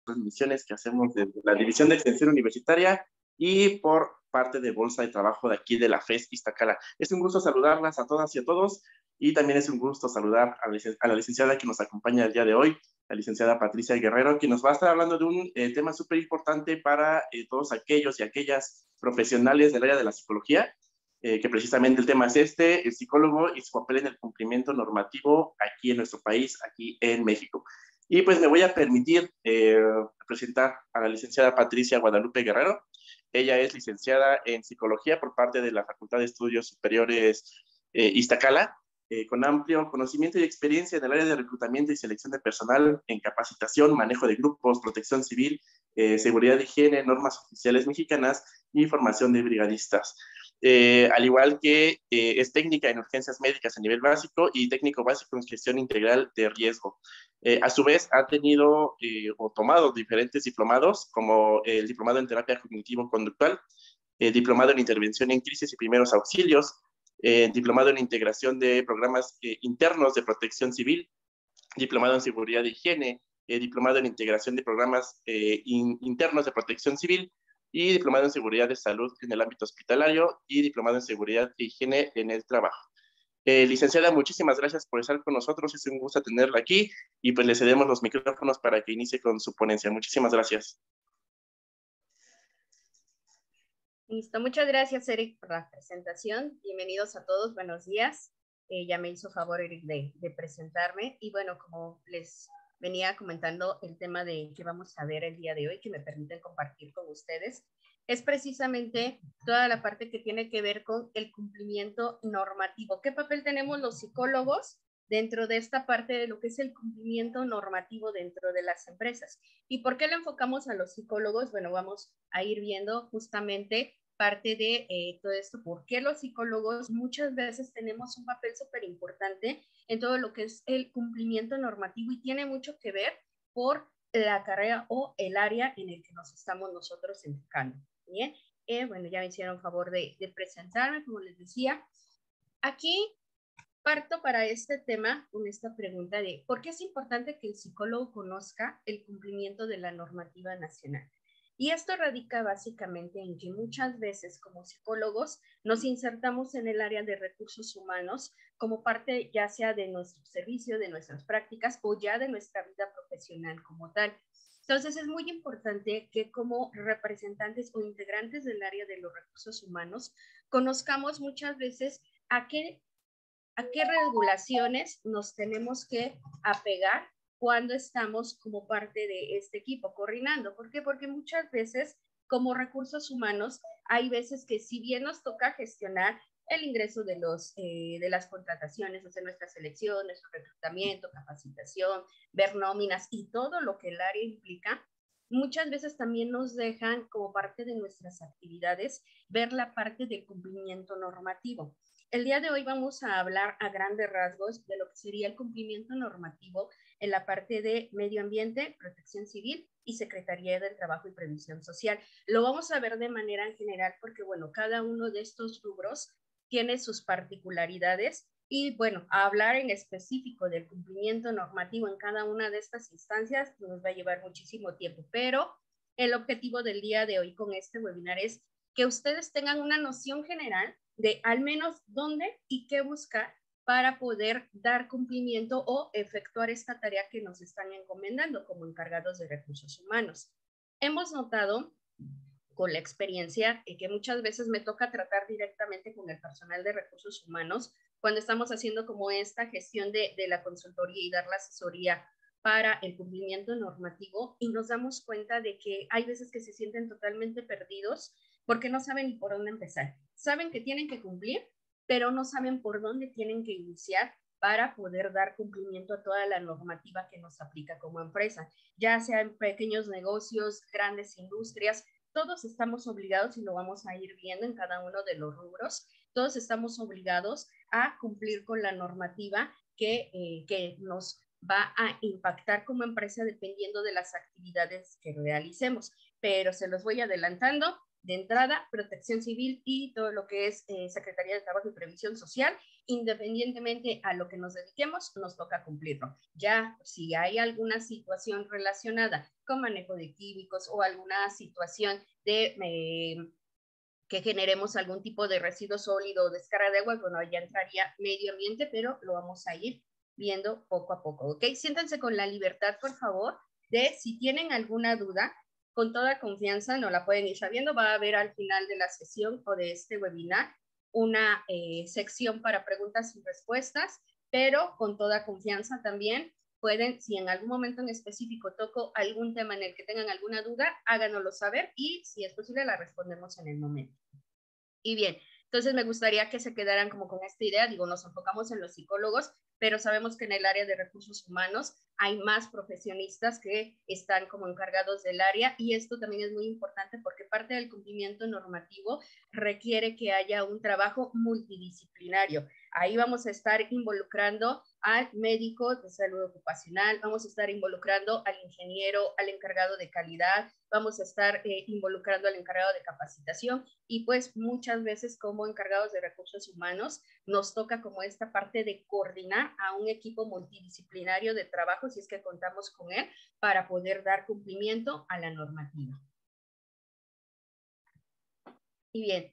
transmisiones que hacemos de la División de Extensión Universitaria y por parte de Bolsa de Trabajo de aquí de la FES Iztacala. Es un gusto saludarlas a todas y a todos, y también es un gusto saludar a la licenciada que nos acompaña el día de hoy, la licenciada Patricia Guerrero, que nos va a estar hablando de un tema súper importante para todos aquellos y aquellas profesionales del área de la psicología, que precisamente el tema es el psicólogo y su papel en el cumplimiento normativo aquí en nuestro país, aquí en México. Y pues me voy a permitir presentar a la licenciada Patricia Guadalupe Guerrero. Ella es licenciada en psicología por parte de la Facultad de Estudios Superiores Iztacala, con amplio conocimiento y experiencia en el área de reclutamiento y selección de personal, en capacitación, manejo de grupos, protección civil, seguridad de higiene, normas oficiales mexicanas y formación de brigadistas. Al igual que es técnica en urgencias médicas a nivel básico y técnico básico en gestión integral de riesgo. A su vez, ha tenido o tomado diferentes diplomados, como el diplomado en terapia cognitivo-conductual, diplomado en intervención en crisis y primeros auxilios, diplomado en integración de programas internos de protección civil, diplomado en seguridad de higiene, diplomado en integración de programas internos de protección civil, y diplomado en seguridad de salud en el ámbito hospitalario y diplomado en seguridad e higiene en el trabajo. Licenciada, muchísimas gracias por estar con nosotros, es un gusto tenerla aquí, y pues le cedemos los micrófonos para que inicie con su ponencia. Muchísimas gracias. Listo, muchas gracias, Eric, por la presentación. Bienvenidos a todos, buenos días. Ya me hizo favor, Eric, de presentarme. Y bueno, como les venía comentando, el tema de que vamos a ver el día de hoy, que me permiten compartir con ustedes, es precisamente toda la parte que tiene que ver con el cumplimiento normativo. ¿Qué papel tenemos los psicólogos dentro de esta parte de lo que es el cumplimiento normativo dentro de las empresas? ¿Y por qué le enfocamos a los psicólogos? Bueno, vamos a ir viendo justamente parte de todo esto, porque los psicólogos muchas veces tenemos un papel súper importante en todo lo que es el cumplimiento normativo, y tiene mucho que ver por la carrera o el área en el que nos estamos nosotros enfocando. Bien, bueno, ya me hicieron favor de presentarme, como les decía. Aquí parto para este tema con esta pregunta de ¿por qué es importante que el psicólogo conozca el cumplimiento de la normativa nacional? Y esto radica básicamente en que muchas veces como psicólogos nos insertamos en el área de recursos humanos como parte ya sea de nuestro servicio, de nuestras prácticas o ya de nuestra vida profesional como tal. Entonces es muy importante que como representantes o integrantes del área de los recursos humanos conozcamos muchas veces a qué regulaciones nos tenemos que apegar cuando estamos como parte de este equipo coordinando. ¿Por qué? Porque muchas veces como recursos humanos hay veces que si bien nos toca gestionar el ingreso de las contrataciones, hacer nuestra selección, nuestro reclutamiento, capacitación, ver nóminas y todo lo que el área implica, muchas veces también nos dejan como parte de nuestras actividades ver la parte de cumplimiento normativo. El día de hoy vamos a hablar a grandes rasgos de lo que sería el cumplimiento normativo en la parte de medio ambiente, protección civil y Secretaría del Trabajo y Previsión Social. Lo vamos a ver de manera en general porque, bueno, cada uno de estos rubros tiene sus particularidades y, bueno, a hablar en específico del cumplimiento normativo en cada una de estas instancias nos va a llevar muchísimo tiempo, pero el objetivo del día de hoy con este webinar es que ustedes tengan una noción general de al menos dónde y qué buscar para poder dar cumplimiento o efectuar esta tarea que nos están encomendando como encargados de recursos humanos. Hemos notado con la experiencia que muchas veces me toca tratar directamente con el personal de recursos humanos cuando estamos haciendo como esta gestión de la consultoría y dar la asesoría para el cumplimiento normativo, y nos damos cuenta de que hay veces que se sienten totalmente perdidos porque no saben ni por dónde empezar. Saben que tienen que cumplir, pero no saben por dónde tienen que iniciar para poder dar cumplimiento a toda la normativa que nos aplica como empresa, ya sea en pequeños negocios, grandes industrias. Todos estamos obligados, y lo vamos a ir viendo en cada uno de los rubros, todos estamos obligados a cumplir con la normativa que nos va a impactar como empresa dependiendo de las actividades que realicemos. Pero se los voy adelantando, de entrada, Protección Civil y todo lo que es Secretaría de Trabajo y Previsión Social, independientemente a lo que nos dediquemos, nos toca cumplirlo. Ya si hay alguna situación relacionada con manejo de químicos o alguna situación de que generemos algún tipo de residuo sólido o descarga de agua, bueno, ya entraría medio ambiente, pero lo vamos a ir viendo poco a poco, ¿ok? Siéntense con la libertad, por favor, de si tienen alguna duda, con toda confianza nos la pueden ir sabiendo. Va a haber al final de la sesión o de este webinar una sección para preguntas y respuestas, pero con toda confianza también pueden, si en algún momento en específico toco algún tema en el que tengan alguna duda, háganoslo saber y si es posible la respondemos en el momento. Y bien, entonces me gustaría que se quedaran como con esta idea, digo, nos enfocamos en los psicólogos, pero sabemos que en el área de recursos humanos hay más profesionistas que están como encargados del área y esto también es muy importante porque parte del cumplimiento normativo requiere que haya un trabajo multidisciplinario. Ahí vamos a estar involucrando al médico de salud ocupacional, vamos a estar involucrando al ingeniero, al encargado de calidad, vamos a estar involucrando al encargado de capacitación y pues muchas veces como encargados de recursos humanos nos toca como esta parte de coordinar a un equipo multidisciplinario de trabajo si es que contamos con él para poder dar cumplimiento a la normativa. Y bien,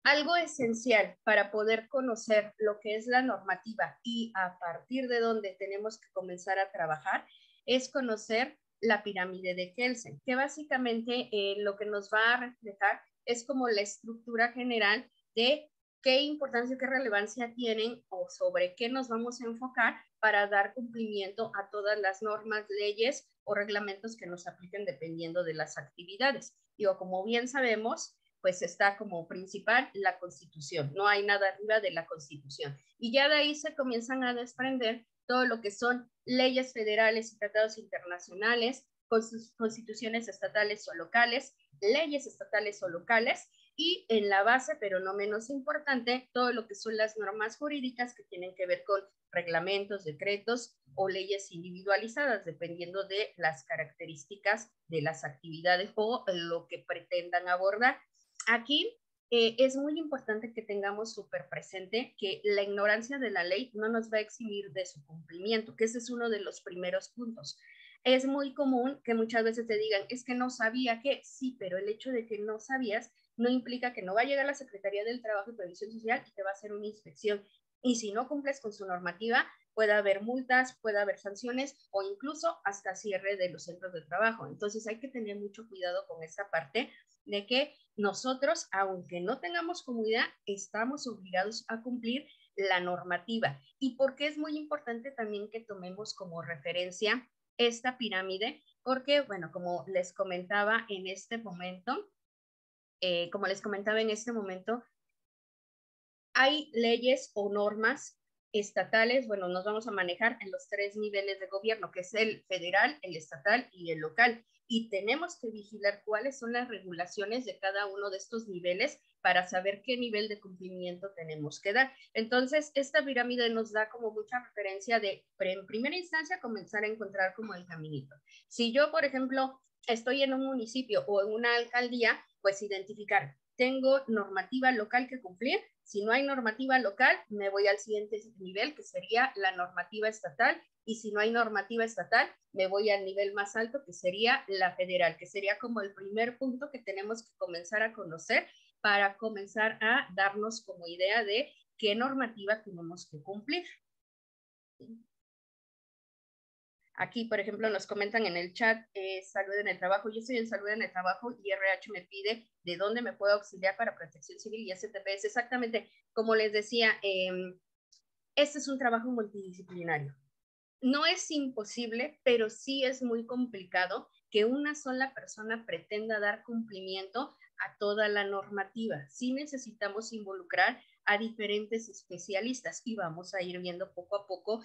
algo esencial para poder conocer lo que es la normativa y a partir de donde tenemos que comenzar a trabajar es conocer la pirámide de Kelsen, que básicamente lo que nos va a reflejar es como la estructura general de qué importancia, qué relevancia tienen o sobre qué nos vamos a enfocar para dar cumplimiento a todas las normas, leyes o reglamentos que nos apliquen dependiendo de las actividades. Digo, como bien sabemos, pues está como principal la Constitución, no hay nada arriba de la Constitución. Y ya de ahí se comienzan a desprender todo lo que son leyes federales y tratados internacionales, constituciones estatales o locales, leyes estatales o locales, y en la base, pero no menos importante, todo lo que son las normas jurídicas que tienen que ver con reglamentos, decretos o leyes individualizadas, dependiendo de las características de las actividades o lo que pretendan abordar. Aquí es muy importante que tengamos súper presente que la ignorancia de la ley no nos va a eximir de su cumplimiento, que ese es uno de los primeros puntos. Es muy común que muchas veces te digan, es que no sabía que, sí, pero el hecho de que no sabías no implica que no va a llegar la Secretaría del Trabajo y Previsión Social y te va a hacer una inspección. Y si no cumples con su normativa, puede haber multas, puede haber sanciones o incluso hasta cierre de los centros de trabajo. Entonces hay que tener mucho cuidado con esta parte de que nosotros, aunque no tengamos comunidad, estamos obligados a cumplir la normativa. ¿Y por qué es muy importante también que tomemos como referencia esta pirámide? Porque, bueno, como les comentaba en este momento, hay leyes o normas estatales, bueno, nos vamos a manejar en los 3 niveles de gobierno, que es el federal, el estatal y el local. Y tenemos que vigilar cuáles son las regulaciones de cada uno de estos niveles para saber qué nivel de cumplimiento tenemos que dar. Entonces, esta pirámide nos da como mucha referencia de, en primera instancia, comenzar a encontrar como el caminito. Si yo, por ejemplo, estoy en un municipio o en una alcaldía, pues identificar, tengo normativa local que cumplir. Si no hay normativa local, me voy al siguiente nivel, que sería la normativa estatal. Y si no hay normativa estatal, me voy al nivel más alto, que sería la federal, que sería como el primer punto que tenemos que comenzar a conocer para comenzar a darnos como idea de qué normativa tenemos que cumplir. Aquí, por ejemplo, nos comentan en el chat, salud en el trabajo. Yo estoy en salud en el trabajo y RH me pide de dónde me puedo auxiliar para protección civil y STPS. Exactamente, como les decía, este es un trabajo multidisciplinario. No es imposible, pero sí es muy complicado que una sola persona pretenda dar cumplimiento a toda la normativa. Sí necesitamos involucrar a diferentes especialistas y vamos a ir viendo poco a poco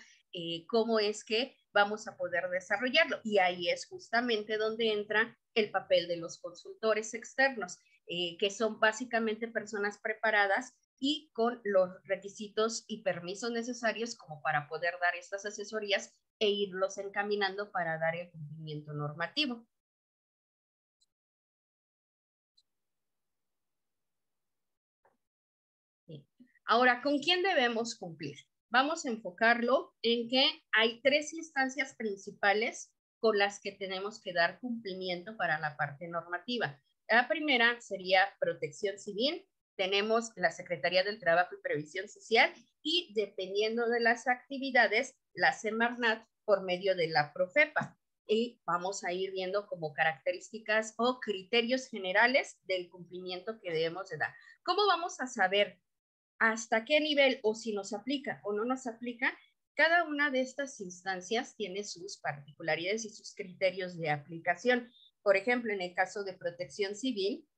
cómo es que vamos a poder desarrollarlo. Y ahí es justamente donde entra el papel de los consultores externos, que son básicamente personas preparadas y con los requisitos y permisos necesarios como para poder dar estas asesorías e irlos encaminando para dar el cumplimiento normativo. Ahora, ¿con quién debemos cumplir? Vamos a enfocarlo en que hay 3 instancias principales con las que tenemos que dar cumplimiento para la parte normativa. La primera sería Protección Civil, tenemos la Secretaría del Trabajo y Previsión Social y dependiendo de las actividades, la Semarnat por medio de la Profepa. Y vamos a ir viendo como características o criterios generales del cumplimiento que debemos de dar. ¿Cómo vamos a saber hasta qué nivel o si nos aplica o no nos aplica? Cada una de estas instancias tiene sus particularidades y sus criterios de aplicación. Por ejemplo, en el caso de Protección Civil,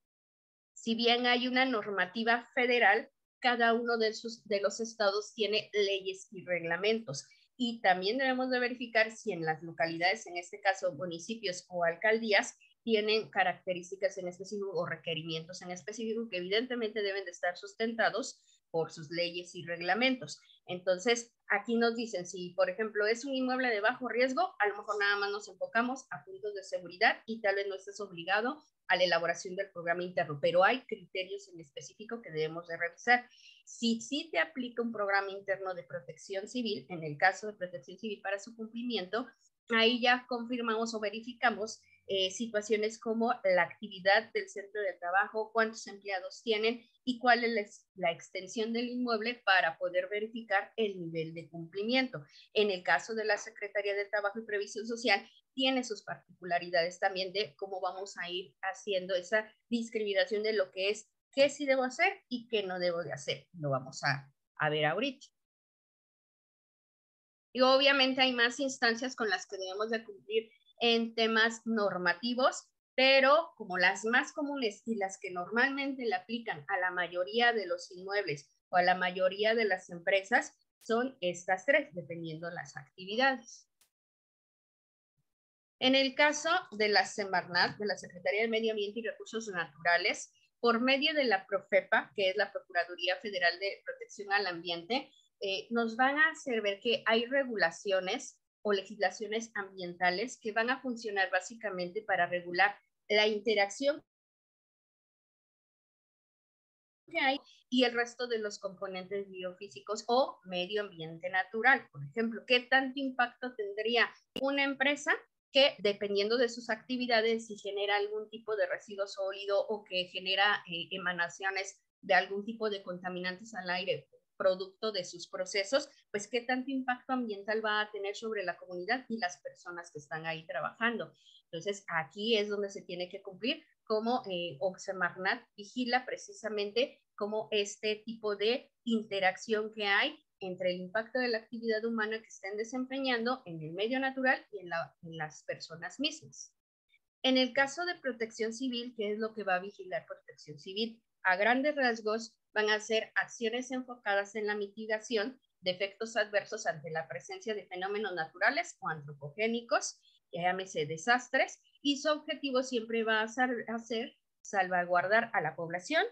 si bien hay una normativa federal, cada uno de los estados tiene leyes y reglamentos. Y también debemos de verificar si en las localidades, en este caso municipios o alcaldías, tienen características en específico o requerimientos en específico que evidentemente deben de estar sustentados por sus leyes y reglamentos. Entonces, aquí nos dicen, si por ejemplo es un inmueble de bajo riesgo, a lo mejor nada más nos enfocamos a puntos de seguridad y tal vez no estés obligado a la elaboración del programa interno, pero hay criterios en específico que debemos de revisar. Si sí te aplica un programa interno de protección civil, en el caso de protección civil para su cumplimiento, ahí ya confirmamos o verificamos situaciones como la actividad del centro de trabajo, cuántos empleados tienen y cuál es la extensión del inmueble para poder verificar el nivel de cumplimiento. En el caso de la Secretaría de Trabajo y Previsión Social, tiene sus particularidades también de cómo vamos a ir haciendo esa discriminación de lo que es qué sí debo hacer y qué no debo de hacer. Lo vamos a ver ahorita. Y obviamente hay más instancias con las que debemos de cumplir en temas normativos, pero como las más comunes y las que normalmente le aplican a la mayoría de los inmuebles o a la mayoría de las empresas son estas 3, dependiendo las actividades. En el caso de la Semarnat, de la Secretaría de Medio Ambiente y Recursos Naturales, por medio de la Profepa, que es la Procuraduría Federal de Protección al Ambiente, nos van a hacer ver que hay regulaciones o legislaciones ambientales que van a funcionar básicamente para regular la interacción que hay y el resto de los componentes biofísicos o medio ambiente natural. Por ejemplo, ¿qué tanto impacto tendría una empresa que, dependiendo de sus actividades, si genera algún tipo de residuo sólido o que genera emanaciones de algún tipo de contaminantes al aire producto de sus procesos, pues qué tanto impacto ambiental va a tener sobre la comunidad y las personas que están ahí trabajando? Entonces, aquí es donde se tiene que cumplir como Semarnat vigila precisamente como este tipo de interacción que hay entre el impacto de la actividad humana que estén desempeñando en el medio natural y en las personas mismas. En el caso de protección civil, ¿qué es lo que va a vigilar protección civil? A grandes rasgos van a ser acciones enfocadas en la mitigación de efectos adversos ante la presencia de fenómenos naturales o antropogénicos, llámese desastres, y su objetivo siempre va a ser salvaguardar a la población,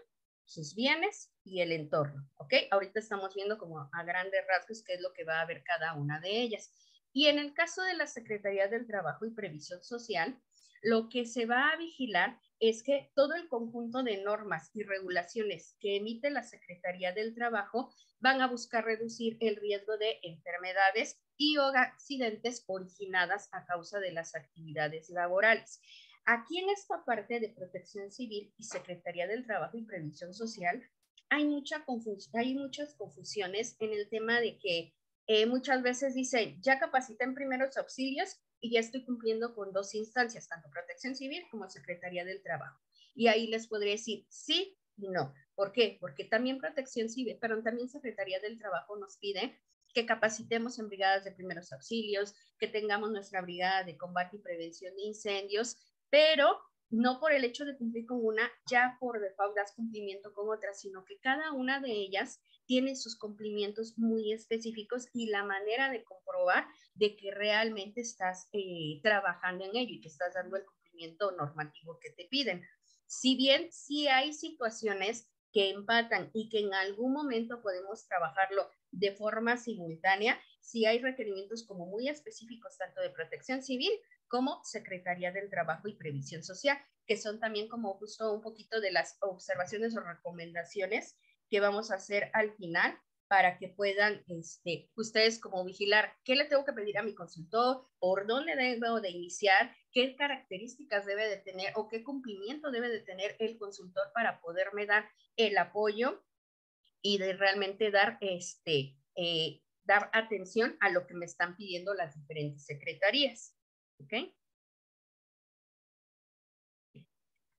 sus bienes y el entorno, ¿ok? Ahorita estamos viendo como a grandes rasgos qué es lo que va a haber cada una de ellas. Y en el caso de la Secretaría del Trabajo y Previsión Social, lo que se va a vigilar es que todo el conjunto de normas y regulaciones que emite la Secretaría del Trabajo van a buscar reducir el riesgo de enfermedades y o accidentes originadas a causa de las actividades laborales. Aquí en esta parte de Protección Civil y Secretaría del Trabajo y Previsión Social hay muchas confusiones en el tema de que muchas veces dicen, ya capacité en primeros auxilios y ya estoy cumpliendo con 2 instancias, tanto Protección Civil como Secretaría del Trabajo. Y ahí les podría decir sí y no. ¿Por qué? Porque también Protección Civil, pero también Secretaría del Trabajo nos pide que capacitemos en brigadas de primeros auxilios, que tengamos nuestra brigada de combate y prevención de incendios, pero no por el hecho de cumplir con una, ya por default das cumplimiento con otra, sino que cada una de ellas tiene sus cumplimientos muy específicos y la manera de comprobar de que realmente estás trabajando en ello y que estás dando el cumplimiento normativo que te piden. Si bien sí hay situaciones que empatan y que en algún momento podemos trabajarlo de forma simultánea, sí hay requerimientos como muy específicos tanto de Protección Civil como Secretaría del Trabajo y Previsión Social, que son también como justo un poquito de las observaciones o recomendaciones que vamos a hacer al final para que puedan ustedes como vigilar qué le tengo que pedir a mi consultor, por dónde debo de iniciar, qué características debe de tener o qué cumplimiento debe de tener el consultor para poderme dar el apoyo y de realmente dar, dar atención a lo que me están pidiendo las diferentes secretarías. ¿Ok?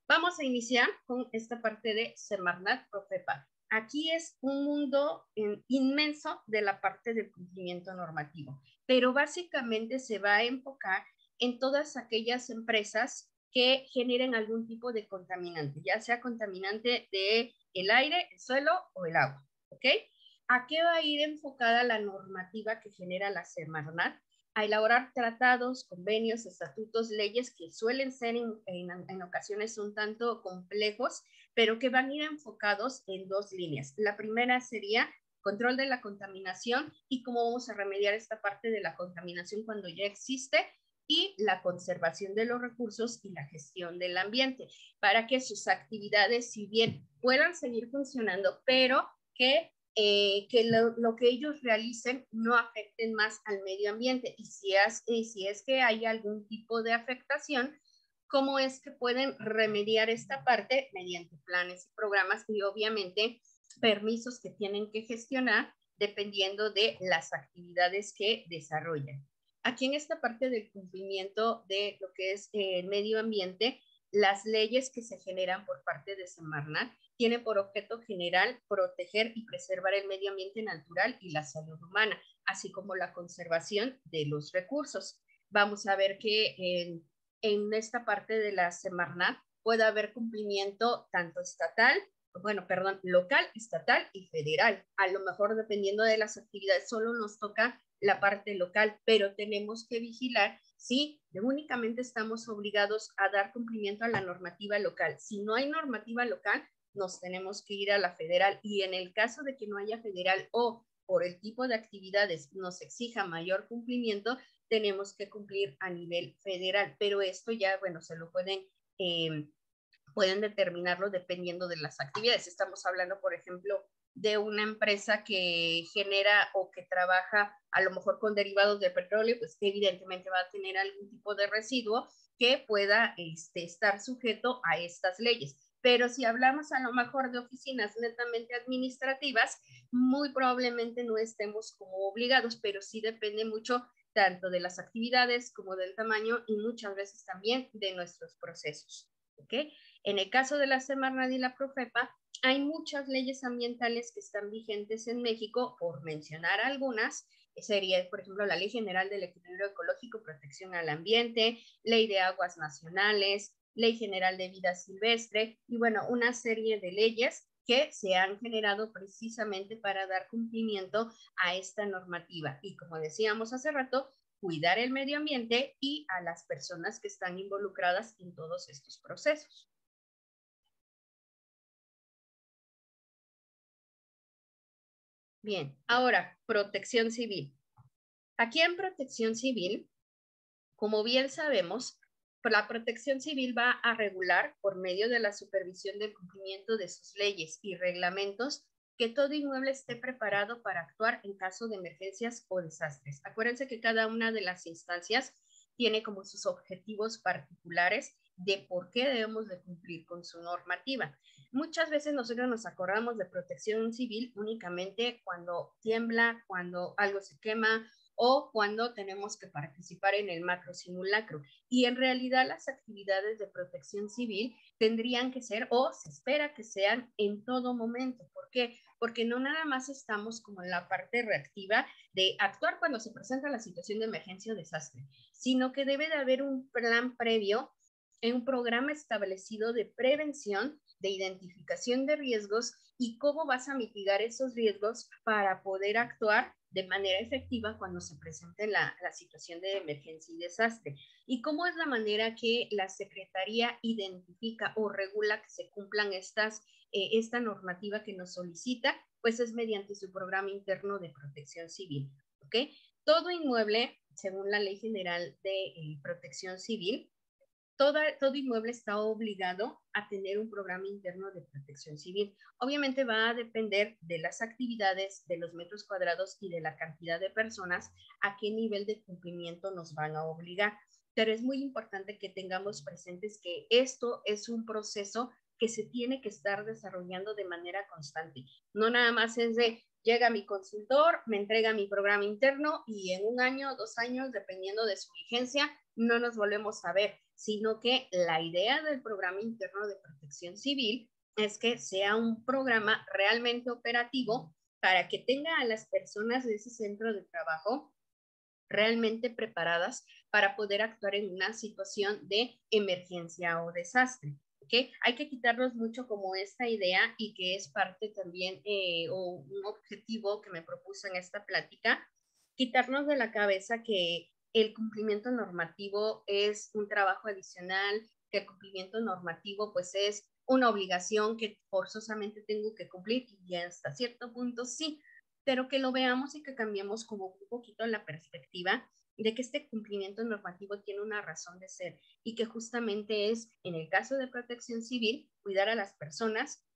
Vamos a iniciar con esta parte de Semarnat Profepa. Aquí es un mundo inmenso de la parte del cumplimiento normativo, pero básicamente se va a enfocar en todas aquellas empresas que generen algún tipo de contaminante, ya sea contaminante del aire, el suelo o el agua. ¿Ok? ¿A qué va a ir enfocada la normativa que genera la Semarnat? A elaborar tratados, convenios, estatutos, leyes que suelen ser en ocasiones un tanto complejos, pero que van a ir enfocados en dos líneas. La primera sería control de la contaminación y cómo vamos a remediar esta parte de la contaminación cuando ya existe, y la conservación de los recursos y la gestión del ambiente, para que sus actividades, si bien puedan seguir funcionando, pero que lo que ellos realicen no afecten más al medio ambiente. Y si es que hay algún tipo de afectación, ¿cómo es que pueden remediar esta parte? Mediante planes y programas y obviamente permisos que tienen que gestionar dependiendo de las actividades que desarrollan. Aquí en esta parte del cumplimiento de lo que es el medio ambiente, las leyes que se generan por parte de Semarnat tiene por objeto general proteger y preservar el medio ambiente natural y la salud humana, así como la conservación de los recursos. Vamos a ver que en esta parte de la Semarnat puede haber cumplimiento tanto estatal, bueno, perdón, local, estatal y federal. A lo mejor dependiendo de las actividades solo nos toca la parte local, pero tenemos que vigilar si únicamente estamos obligados a dar cumplimiento a la normativa local. Si no hay normativa local, nos tenemos que ir a la federal, y en el caso de que no haya federal o por el tipo de actividades nos exija mayor cumplimiento, tenemos que cumplir a nivel federal, pero esto ya, bueno, se lo pueden determinarlo dependiendo de las actividades. Estamos hablando, por ejemplo, de una empresa que genera o que trabaja a lo mejor con derivados de petróleo, pues evidentemente va a tener algún tipo de residuo que pueda estar sujeto a estas leyes. Pero si hablamos a lo mejor de oficinas netamente administrativas, muy probablemente no estemos como obligados, pero sí depende mucho tanto de las actividades como del tamaño y muchas veces también de nuestros procesos. ¿Ok? En el caso de la Semarnat y la Profepa, hay muchas leyes ambientales que están vigentes en México, por mencionar algunas. Sería, por ejemplo, la Ley General del Equilibrio Ecológico y Protección al Ambiente, Ley de Aguas Nacionales, Ley General de Vida Silvestre, y bueno, una serie de leyes que se han generado precisamente para dar cumplimiento a esta normativa. Y como decíamos hace rato, cuidar el medio ambiente y a las personas que están involucradas en todos estos procesos. Bien, ahora, protección civil. Aquí en protección civil, como bien sabemos, la protección civil va a regular por medio de la supervisión del cumplimiento de sus leyes y reglamentos que todo inmueble esté preparado para actuar en caso de emergencias o desastres. Acuérdense que cada una de las instancias tiene como sus objetivos particulares de por qué debemos de cumplir con su normativa. Muchas veces nosotros nos acordamos de protección civil únicamente cuando tiembla, cuando algo se quema o cuando tenemos que participar en el macro simulacro. Y en realidad las actividades de protección civil tendrían que ser, o se espera que sean, en todo momento. ¿Por qué? Porque no nada más estamos como en la parte reactiva de actuar cuando se presenta la situación de emergencia o desastre, sino que debe de haber un plan previo, un programa establecido de prevención, de identificación de riesgos y cómo vas a mitigar esos riesgos para poder actuar de manera efectiva cuando se presente la situación de emergencia y desastre. ¿Y cómo es la manera que la Secretaría identifica o regula que se cumplan esta normativa que nos solicita? Pues es mediante su programa interno de protección civil. ¿Ok? Todo inmueble, según la Ley General de Protección Civil, todo inmueble está obligado a tener un programa interno de protección civil. Obviamente va a depender de las actividades, de los metros cuadrados y de la cantidad de personas a qué nivel de cumplimiento nos van a obligar. Pero es muy importante que tengamos presentes que esto es un proceso que se tiene que estar desarrollando de manera constante. No nada más es de llega mi consultor, me entrega mi programa interno y en 1 año, 2 años, dependiendo de su vigencia, no nos volvemos a ver, sino que la idea del programa interno de protección civil es que sea un programa realmente operativo para que tenga a las personas de ese centro de trabajo realmente preparadas para poder actuar en una situación de emergencia o desastre. ¿Okay? Hay que quitarnos mucho como esta idea y que es parte también o un objetivo que me propuso en esta plática, quitarnos de la cabeza que el cumplimiento normativo es un trabajo adicional, que el cumplimiento normativo pues es una obligación que forzosamente tengo que cumplir y hasta cierto punto sí, pero que lo veamos y que cambiemos como un poquito la perspectiva de que este cumplimiento normativo tiene una razón de ser y que justamente es, en el caso de protección civil, cuidar a las personas,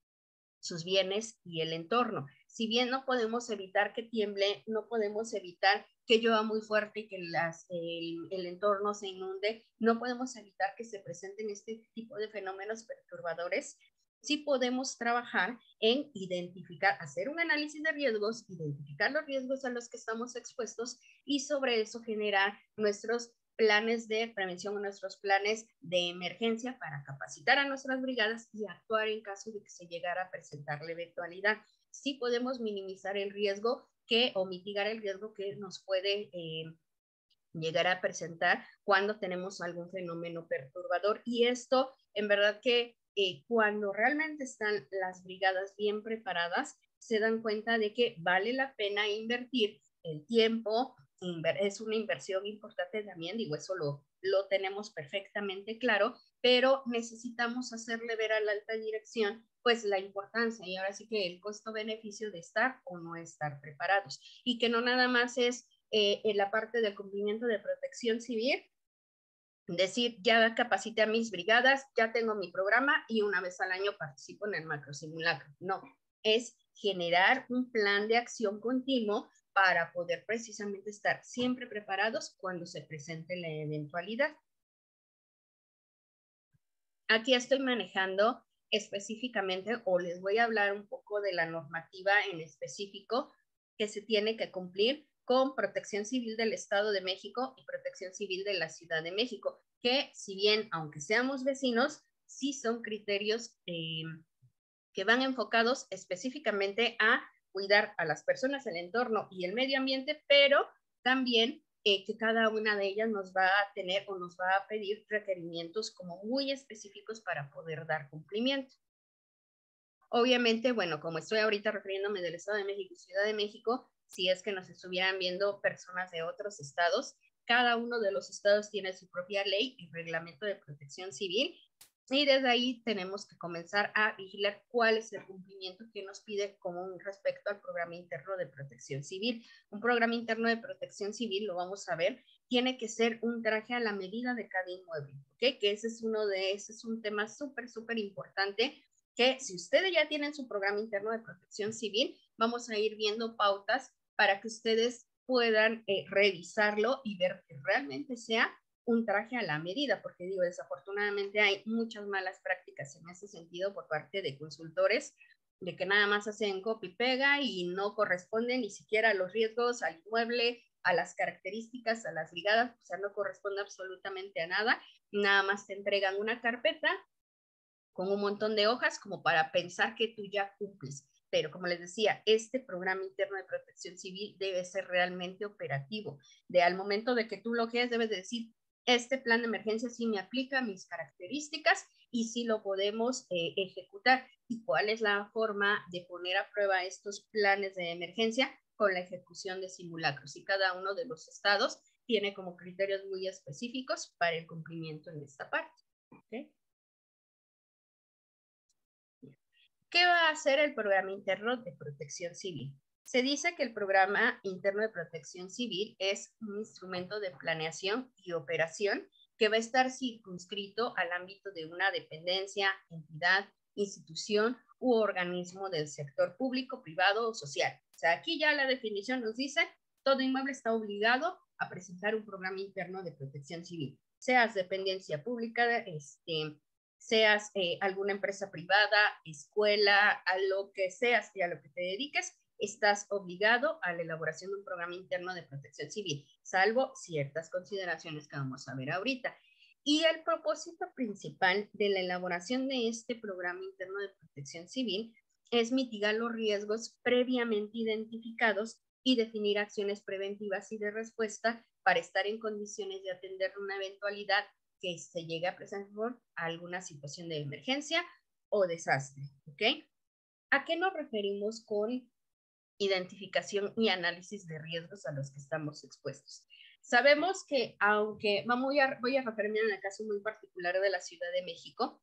sus bienes y el entorno. Si bien no podemos evitar que tiemble, no podemos evitar que llueva muy fuerte y que el entorno se inunde, no podemos evitar que se presenten este tipo de fenómenos perturbadores, sí podemos trabajar en identificar, hacer un análisis de riesgos, identificar los riesgos a los que estamos expuestos y sobre eso generar nuestros planes de prevención o nuestros planes de emergencia para capacitar a nuestras brigadas y actuar en caso de que se llegara a presentar la eventualidad. Sí podemos minimizar el riesgo o mitigar el riesgo que nos puede llegar a presentar cuando tenemos algún fenómeno perturbador. Y esto, en verdad que cuando realmente están las brigadas bien preparadas, se dan cuenta de que vale la pena invertir el tiempo, es una inversión importante también, digo, eso lo tenemos perfectamente claro, pero necesitamos hacerle ver a la alta dirección pues la importancia y ahora sí que el costo-beneficio de estar o no estar preparados y que no nada más es en la parte del cumplimiento de protección civil, decir, ya capacité a mis brigadas, ya tengo mi programa y una vez al año participo en el macro simulacro. No, es generar un plan de acción continuo para poder precisamente estar siempre preparados cuando se presente la eventualidad. Aquí estoy manejando específicamente o les voy a hablar un poco de la normativa en específico que se tiene que cumplir con Protección Civil del Estado de México y Protección Civil de la Ciudad de México, que si bien, aunque seamos vecinos, sí son criterios que van enfocados específicamente a cuidar a las personas, el entorno y el medio ambiente, pero también que cada una de ellas nos va a tener o nos va a pedir requerimientos como muy específicos para poder dar cumplimiento. Obviamente, bueno, como estoy ahorita refiriéndome del Estado de México y Ciudad de México, si es que nos estuvieran viendo personas de otros estados, cada uno de los estados tiene su propia ley y reglamento de protección civil y desde ahí tenemos que comenzar a vigilar cuál es el cumplimiento que nos pide con respecto al programa interno de protección civil. Un programa interno de protección civil, lo vamos a ver, tiene que ser un traje a la medida de cada inmueble, ¿ok? Que ese es un tema súper importante que si ustedes ya tienen su programa interno de protección civil, vamos a ir viendo pautas para que ustedes puedan revisarlo y ver que realmente sea un traje a la medida, porque digo, desafortunadamente hay muchas malas prácticas en ese sentido por parte de consultores, de que nada más hacen copy-pega y no corresponden ni siquiera a los riesgos, al inmueble, a las características, a las brigadas, o sea, no corresponde absolutamente a nada, nada más te entregan una carpeta con un montón de hojas como para pensar que tú ya cumples. Pero como les decía, este programa interno de protección civil debe ser realmente operativo. Al momento de que tú lo quieres, debes de decir, este plan de emergencia sí me aplica a mis características y sí lo podemos ejecutar. ¿Y cuál es la forma de poner a prueba estos planes de emergencia? Con la ejecución de simulacros. Y cada uno de los estados tiene como criterios muy específicos para el cumplimiento en esta parte. ¿Okay? ¿Qué va a hacer el programa interno de protección civil? Se dice que el programa interno de protección civil es un instrumento de planeación y operación que va a estar circunscrito al ámbito de una dependencia, entidad, institución u organismo del sector público, privado o social. O sea, aquí ya la definición nos dice, todo inmueble está obligado a presentar un programa interno de protección civil, seas dependencia pública, seas alguna empresa privada, escuela, a lo que seas y a lo que te dediques, estás obligado a la elaboración de un programa interno de protección civil, salvo ciertas consideraciones que vamos a ver ahorita. Y el propósito principal de la elaboración de este programa interno de protección civil es mitigar los riesgos previamente identificados y definir acciones preventivas y de respuesta para estar en condiciones de atender una eventualidad que se llegue a presentar por alguna situación de emergencia o desastre, ¿ok? ¿A qué nos referimos con identificación y análisis de riesgos a los que estamos expuestos? Sabemos que, aunque voy a referirme en el caso muy particular de la Ciudad de México,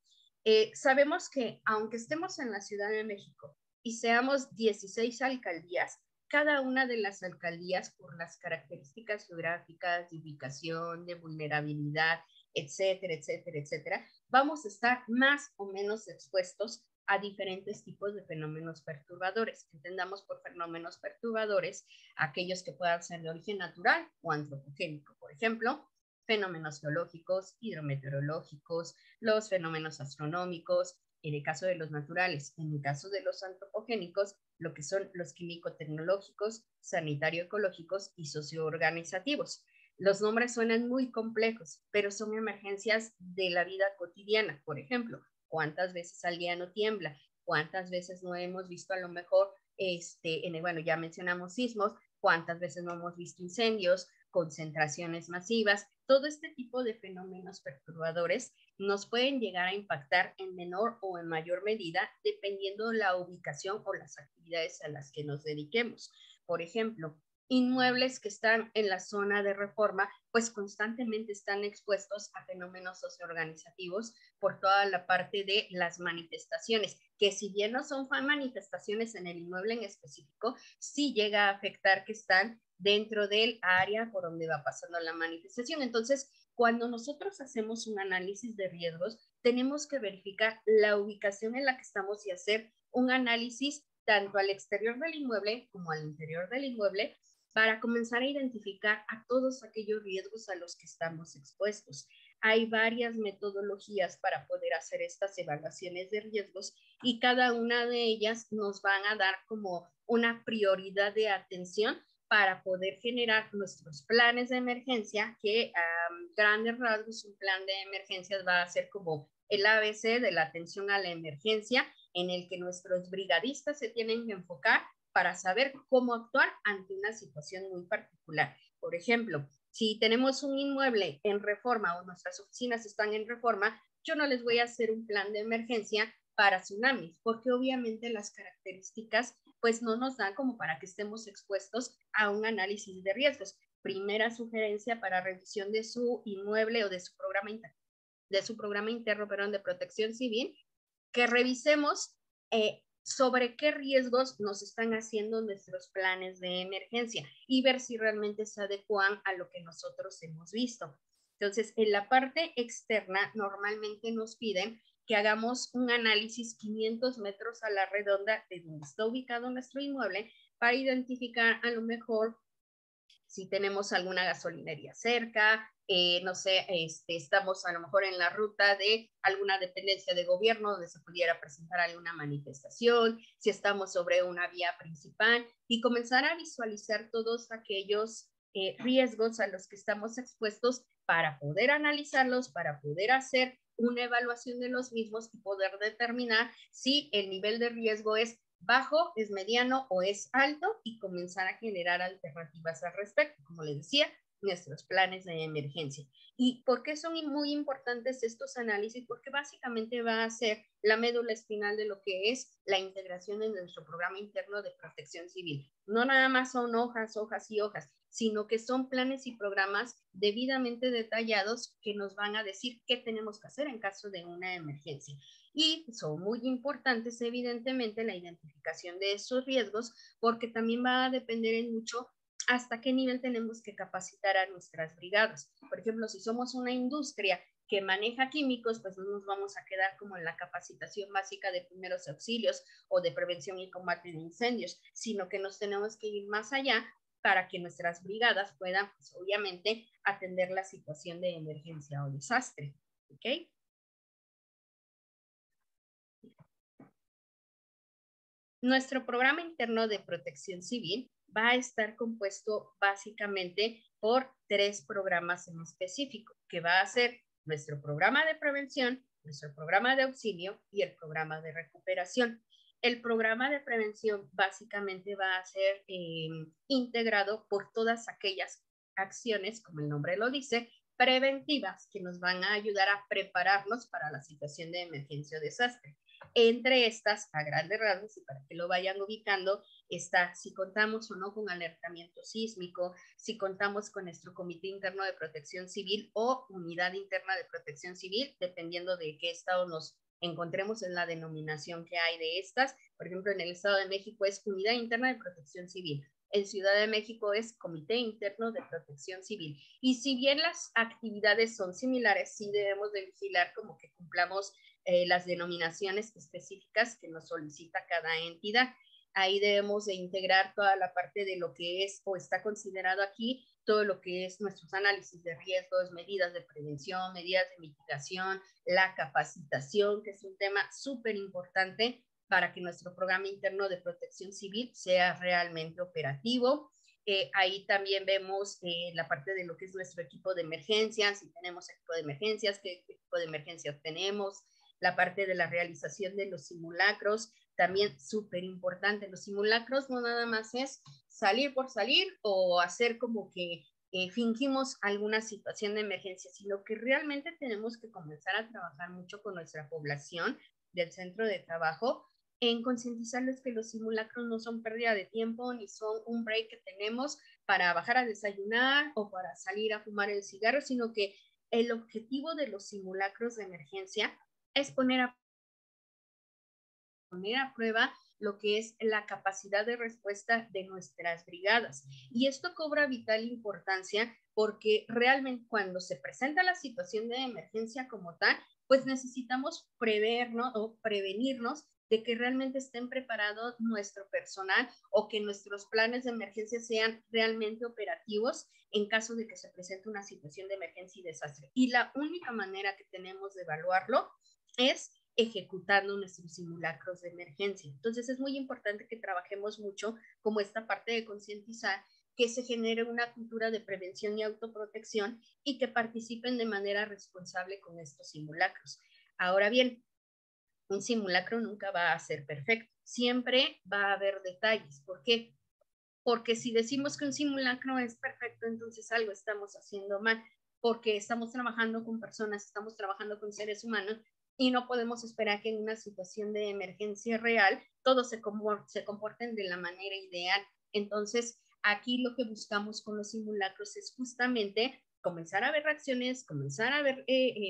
sabemos que aunque estemos en la Ciudad de México y seamos 16 alcaldías, cada una de las alcaldías, por las características geográficas, de ubicación, de vulnerabilidad, etcétera, etcétera, etcétera, vamos a estar más o menos expuestos a diferentes tipos de fenómenos perturbadores. Entendamos por fenómenos perturbadores aquellos que puedan ser de origen natural o antropogénico. Por ejemplo, fenómenos geológicos, hidrometeorológicos, los fenómenos astronómicos, en el caso de los naturales, en el caso de los antropogénicos, lo que son los químico-tecnológicos, sanitario-ecológicos y socioorganizativos. Los nombres suenan muy complejos, pero son emergencias de la vida cotidiana. Por ejemplo, ¿cuántas veces al día no tiembla? ¿Cuántas veces no hemos visto a lo mejor, bueno, ya mencionamos sismos, cuántas veces no hemos visto incendios, concentraciones masivas? Todo este tipo de fenómenos perturbadores nos pueden llegar a impactar en menor o en mayor medida dependiendo de la ubicación o las actividades a las que nos dediquemos. Por ejemplo, inmuebles que están en la zona de Reforma, pues constantemente están expuestos a fenómenos socioorganizativos por toda la parte de las manifestaciones, que si bien no son manifestaciones en el inmueble en específico, sí llega a afectar que están dentro del área por donde va pasando la manifestación. Entonces, cuando nosotros hacemos un análisis de riesgos, tenemos que verificar la ubicación en la que estamos y hacer un análisis tanto al exterior del inmueble como al interior del inmueble para comenzar a identificar a todos aquellos riesgos a los que estamos expuestos. Hay varias metodologías para poder hacer estas evaluaciones de riesgos y cada una de ellas nos van a dar como una prioridad de atención para poder generar nuestros planes de emergencia, que a grandes rasgos un plan de emergencias va a ser como el ABC de la atención a la emergencia, en el que nuestros brigadistas se tienen que enfocar para saber cómo actuar ante una situación muy particular. Por ejemplo, si tenemos un inmueble en Reforma o nuestras oficinas están en Reforma, yo no les voy a hacer un plan de emergencia para tsunamis, porque obviamente las características pues no nos dan como para que estemos expuestos a un análisis de riesgos. Primera sugerencia para revisión de su inmueble o de su programa interno, de protección civil, que revisemos sobre qué riesgos nos están haciendo nuestros planes de emergencia y ver si realmente se adecuan a lo que nosotros hemos visto. Entonces, en la parte externa, normalmente nos piden que hagamos un análisis 500 metros a la redonda de donde está ubicado nuestro inmueble para identificar a lo mejor si tenemos alguna gasolinería cerca, no sé, estamos a lo mejor en la ruta de alguna dependencia de gobierno donde se pudiera presentar alguna manifestación, si estamos sobre una vía principal y comenzar a visualizar todos aquellos riesgos a los que estamos expuestos para poder analizarlos, para poder hacer una evaluación de los mismos y poder determinar si el nivel de riesgo es bajo, es mediano o es alto y comenzar a generar alternativas al respecto, como les decía, nuestros planes de emergencia. ¿Y por qué son muy importantes estos análisis? Porque básicamente va a ser la médula espinal de lo que es la integración en nuestro programa interno de protección civil. No nada más son hojas, hojas y hojas, sino que son planes y programas debidamente detallados que nos van a decir qué tenemos que hacer en caso de una emergencia. Y son muy importantes, evidentemente, la identificación de esos riesgos, porque también va a depender en mucho hasta qué nivel tenemos que capacitar a nuestras brigadas. Por ejemplo, si somos una industria que maneja químicos, pues no nos vamos a quedar como en la capacitación básica de primeros auxilios o de prevención y combate de incendios, sino que nos tenemos que ir más allá para que nuestras brigadas puedan, pues, obviamente, atender la situación de emergencia o desastre. ¿Ok? Nuestro programa interno de protección civil va a estar compuesto básicamente por 3 programas en específico, que va a ser nuestro programa de prevención, nuestro programa de auxilio y el programa de recuperación. El programa de prevención básicamente va a ser integrado por todas aquellas acciones, como el nombre lo dice, preventivas, que nos van a ayudar a prepararnos para la situación de emergencia o desastre. Entre estas, a grandes rasgos, y para que lo vayan ubicando, está si contamos o no con alertamiento sísmico, si contamos con nuestro Comité Interno de Protección Civil o Unidad Interna de Protección Civil, dependiendo de qué estado nos encontremos en la denominación que hay de estas. Por ejemplo, en el Estado de México es Unidad Interna de Protección Civil. En Ciudad de México es Comité Interno de Protección Civil. Y si bien las actividades son similares, sí debemos de vigilar como que cumplamos las denominaciones específicas que nos solicita cada entidad. Ahí debemos de integrar toda la parte de lo que es o está considerado aquí, todo lo que es nuestros análisis de riesgos, medidas de prevención, medidas de mitigación, la capacitación, que es un tema súper importante para que nuestro programa interno de protección civil sea realmente operativo. Ahí también vemos la parte de lo que es nuestro equipo de emergencias, si tenemos equipo de emergencias, qué equipo de emergencias tenemos, la parte de la realización de los simulacros, también súper importante. Los simulacros no nada más es salir por salir o hacer como que fingimos alguna situación de emergencia, sino que realmente tenemos que comenzar a trabajar mucho con nuestra población del centro de trabajo en concientizarles que los simulacros no son pérdida de tiempo ni son un break que tenemos para bajar a desayunar o para salir a fumar el cigarro, sino que el objetivo de los simulacros de emergencia es poner a prueba lo que es la capacidad de respuesta de nuestras brigadas. Y esto cobra vital importancia porque realmente cuando se presenta la situación de emergencia como tal, pues necesitamos prevernos o prevenirnos de que realmente estén preparados nuestro personal o que nuestros planes de emergencia sean realmente operativos en caso de que se presente una situación de emergencia y desastre. Y la única manera que tenemos de evaluarlo es ejecutando nuestros simulacros de emergencia. Entonces es muy importante que trabajemos mucho como esta parte de concientizar, que se genere una cultura de prevención y autoprotección y que participen de manera responsable con estos simulacros. Ahora bien, un simulacro nunca va a ser perfecto, siempre va a haber detalles. ¿Por qué? Porque si decimos que un simulacro es perfecto, entonces algo estamos haciendo mal, porque estamos trabajando con personas, estamos trabajando con seres humanos y no podemos esperar que en una situación de emergencia real todos se comporten de la manera ideal. Entonces, aquí lo que buscamos con los simulacros es justamente comenzar a ver reacciones, comenzar a ver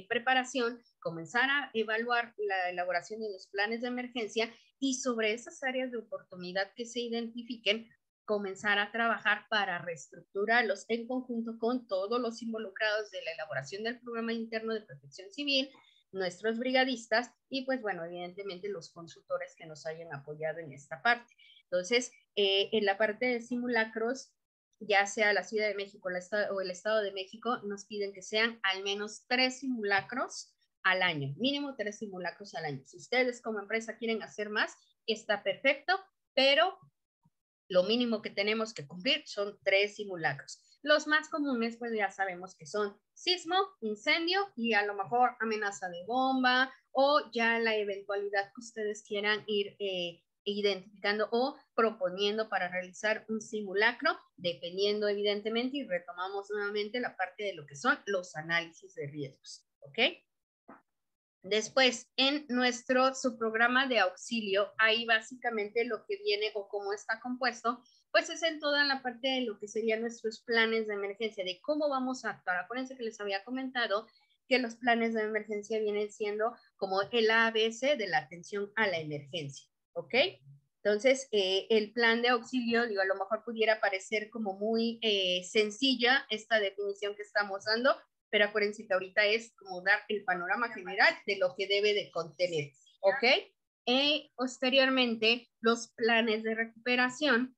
preparación, comenzar a evaluar la elaboración de los planes de emergencia y sobre esas áreas de oportunidad que se identifiquen, comenzar a trabajar para reestructurarlos en conjunto con todos los involucrados de la elaboración del programa interno de protección civil, nuestros brigadistas y pues bueno, evidentemente los consultores que nos hayan apoyado en esta parte. Entonces, en la parte de simulacros, ya sea la Ciudad de México o el Estado de México, nos piden que sean al menos 3 simulacros al año, mínimo 3 simulacros al año. Si ustedes como empresa quieren hacer más, está perfecto, pero lo mínimo que tenemos que cumplir son 3 simulacros. Los más comunes, pues ya sabemos que son sismo, incendio y a lo mejor amenaza de bomba o ya la eventualidad que ustedes quieran ir identificando o proponiendo para realizar un simulacro, dependiendo evidentemente, y retomamos nuevamente la parte de lo que son los análisis de riesgos, ¿ok? Después, en nuestro subprograma de auxilio, ahí básicamente lo que viene o cómo está compuesto, pues es en toda la parte de lo que serían nuestros planes de emergencia, de cómo vamos a actuar. Acuérdense que les había comentado que los planes de emergencia vienen siendo como el ABC de la atención a la emergencia, ¿ok? Entonces, el plan de auxilio, digo, a lo mejor pudiera parecer como muy sencilla esta definición que estamos dando, pero acuérdense que ahorita es como dar el panorama general de lo que debe de contener, ¿ok? Posteriormente, los planes de recuperación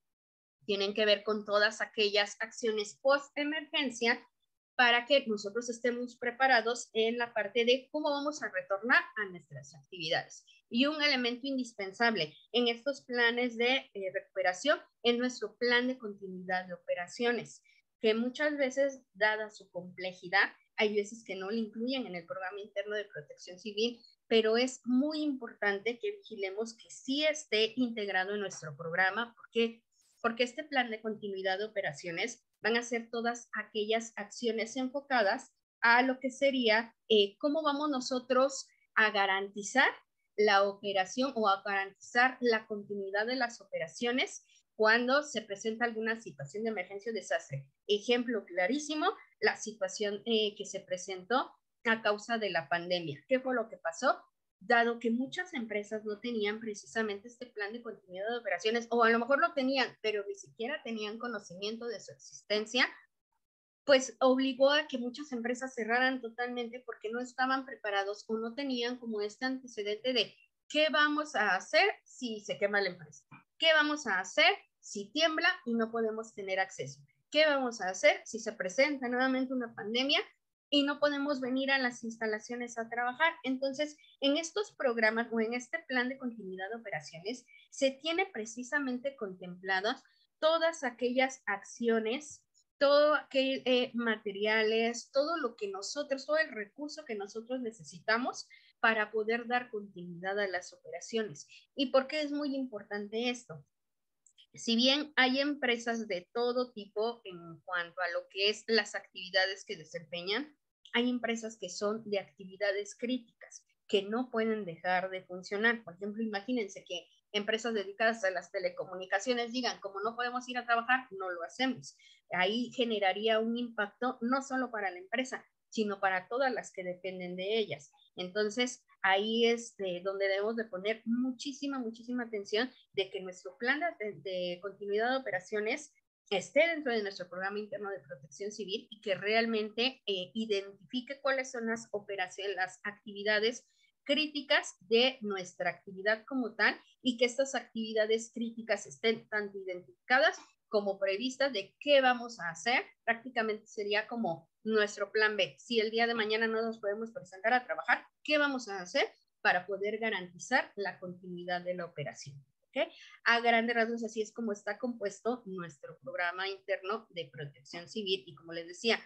tienen que ver con todas aquellas acciones post-emergencia para que nosotros estemos preparados en la parte de cómo vamos a retornar a nuestras actividades. Y un elemento indispensable en estos planes de recuperación es nuestro plan de continuidad de operaciones, que muchas veces, dada su complejidad, hay veces que no lo incluyen en el programa interno de protección civil, pero es muy importante que vigilemos que sí esté integrado en nuestro programa, porque este plan de continuidad de operaciones van a ser todas aquellas acciones enfocadas a lo que sería cómo vamos nosotros a garantizar la operación o a garantizar la continuidad de las operaciones cuando se presenta alguna situación de emergencia o desastre. Ejemplo clarísimo, la situación que se presentó a causa de la pandemia. ¿Qué fue lo que pasó? Dado que muchas empresas no tenían precisamente este plan de continuidad de operaciones, o a lo mejor lo tenían, pero ni siquiera tenían conocimiento de su existencia, pues obligó a que muchas empresas cerraran totalmente porque no estaban preparados o no tenían como este antecedente de qué vamos a hacer si se quema la empresa, qué vamos a hacer si tiembla y no podemos tener acceso, qué vamos a hacer si se presenta nuevamente una pandemia y no podemos venir a las instalaciones a trabajar. Entonces, en estos programas o en este plan de continuidad de operaciones, se tiene precisamente contempladas todas aquellas acciones, todo aquel materiales, todo lo que nosotros, todo el recurso que nosotros necesitamos para poder dar continuidad a las operaciones. ¿Y por qué es muy importante esto? Si bien hay empresas de todo tipo en cuanto a lo que es las actividades que desempeñan, hay empresas que son de actividades críticas, que no pueden dejar de funcionar. Por ejemplo, imagínense que empresas dedicadas a las telecomunicaciones digan, como no podemos ir a trabajar, no lo hacemos. Ahí generaría un impacto no solo para la empresa, sino para todas las que dependen de ellas. Entonces, ahí es donde debemos de poner muchísima atención de que nuestro plan de continuidad de operaciones esté dentro de nuestro programa interno de protección civil y que realmente identifique cuáles son las operaciones, las actividades críticas de nuestra actividad como tal y que estas actividades críticas estén tanto identificadas como previstas de qué vamos a hacer. Prácticamente sería como nuestro plan B. Si el día de mañana no nos podemos presentar a trabajar, ¿qué vamos a hacer para poder garantizar la continuidad de la operación? ¿Okay? A grandes rasgos, así es como está compuesto nuestro programa interno de protección civil y como les decía,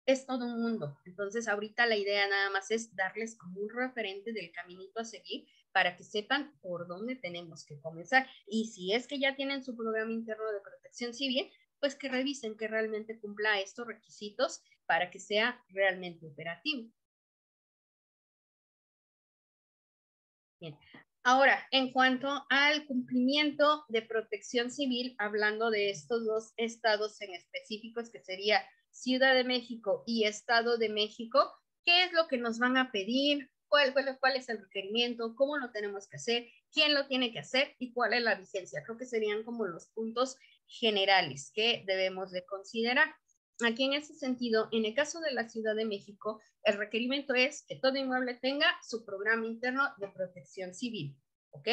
es todo un mundo. Entonces, ahorita la idea nada más es darles como un referente del caminito a seguir para que sepan por dónde tenemos que comenzar. Y si es que ya tienen su programa interno de protección civil, pues que revisen que realmente cumpla estos requisitos para que sea realmente operativo. Bien. Ahora, en cuanto al cumplimiento de protección civil, hablando de estos dos estados en específicos, que sería Ciudad de México y Estado de México, ¿qué es lo que nos van a pedir? ¿Cuál es el requerimiento? ¿Cómo lo tenemos que hacer? ¿Quién lo tiene que hacer? ¿Y cuál es la vigencia? Creo que serían como los puntos generales que debemos de considerar. Aquí en ese sentido, en el caso de la Ciudad de México, el requerimiento es que todo inmueble tenga su programa interno de protección civil, ¿ok?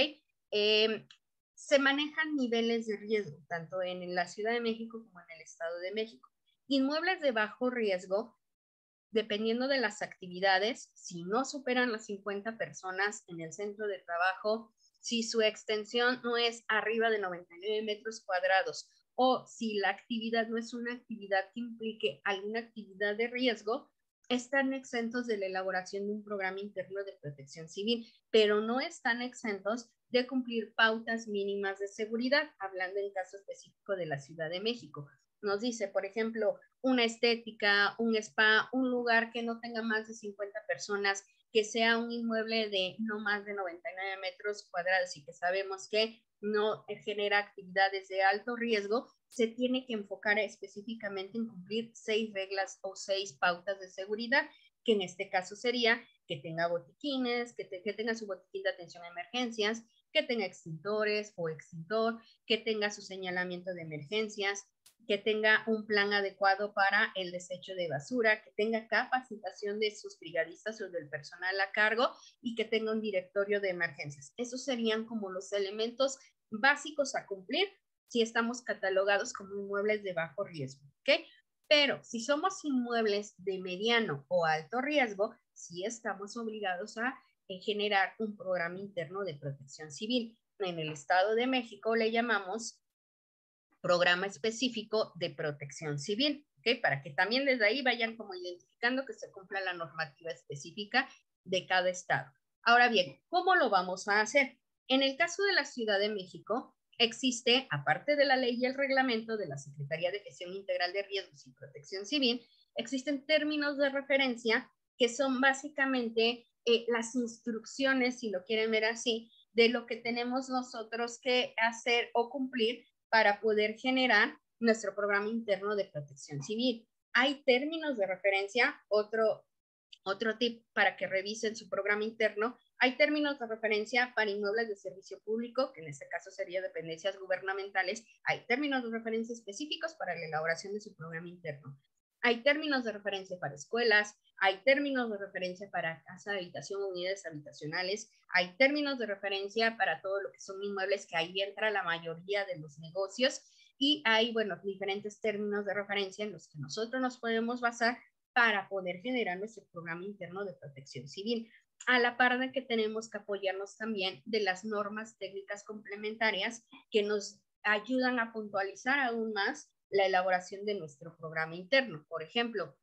Se manejan niveles de riesgo, tanto en la Ciudad de México como en el Estado de México. Inmuebles de bajo riesgo, dependiendo de las actividades, si no superan las 50 personas en el centro de trabajo, si su extensión no es arriba de 99 metros cuadrados, o si la actividad no es una actividad que implique alguna actividad de riesgo, están exentos de la elaboración de un programa interno de protección civil, pero no están exentos de cumplir pautas mínimas de seguridad, hablando en caso específico de la Ciudad de México. Nos dice, por ejemplo, una estética, un spa, un lugar que no tenga más de 50 personas, que sea un inmueble de no más de 99 metros cuadrados y que sabemos que no genera actividades de alto riesgo, se tiene que enfocar específicamente en cumplir 6 reglas o 6 pautas de seguridad, que en este caso sería que tenga botiquines, que tenga su botiquín de atención a emergencias, que tenga extintores o extintor, que tenga su señalamiento de emergencias, que tenga un plan adecuado para el desecho de basura, que tenga capacitación de sus brigadistas o del personal a cargo y que tenga un directorio de emergencias. Esos serían como los elementos básicos a cumplir si estamos catalogados como inmuebles de bajo riesgo, ¿ok? Pero si somos inmuebles de mediano o alto riesgo, sí estamos obligados a generar un programa interno de protección civil. En el Estado de México le llamamos programa específico de protección civil, ¿ok? Para que también desde ahí vayan como identificando que se cumpla la normativa específica de cada estado. Ahora bien, ¿cómo lo vamos a hacer? En el caso de la Ciudad de México, existe, aparte de la ley y el reglamento de la Secretaría de Gestión Integral de Riesgos y Protección Civil, existen términos de referencia que son básicamente las instrucciones, si lo quieren ver así, de lo que tenemos nosotros que hacer o cumplir para poder generar nuestro programa interno de protección civil. Hay términos de referencia, otro tip para que revisen su programa interno, hay términos de referencia para inmuebles de servicio público, que en este caso sería dependencias gubernamentales, hay términos de referencia específicos para la elaboración de su programa interno. Hay términos de referencia para escuelas, hay términos de referencia para casa de habitación o unidades habitacionales, hay términos de referencia para todo lo que son inmuebles, que ahí entra la mayoría de los negocios, y hay, bueno, diferentes términos de referencia en los que nosotros nos podemos basar para poder generar nuestro programa interno de protección civil. A la par de que tenemos que apoyarnos también de las normas técnicas complementarias que nos ayudan a puntualizar aún más la elaboración de nuestro programa interno. Por ejemplo,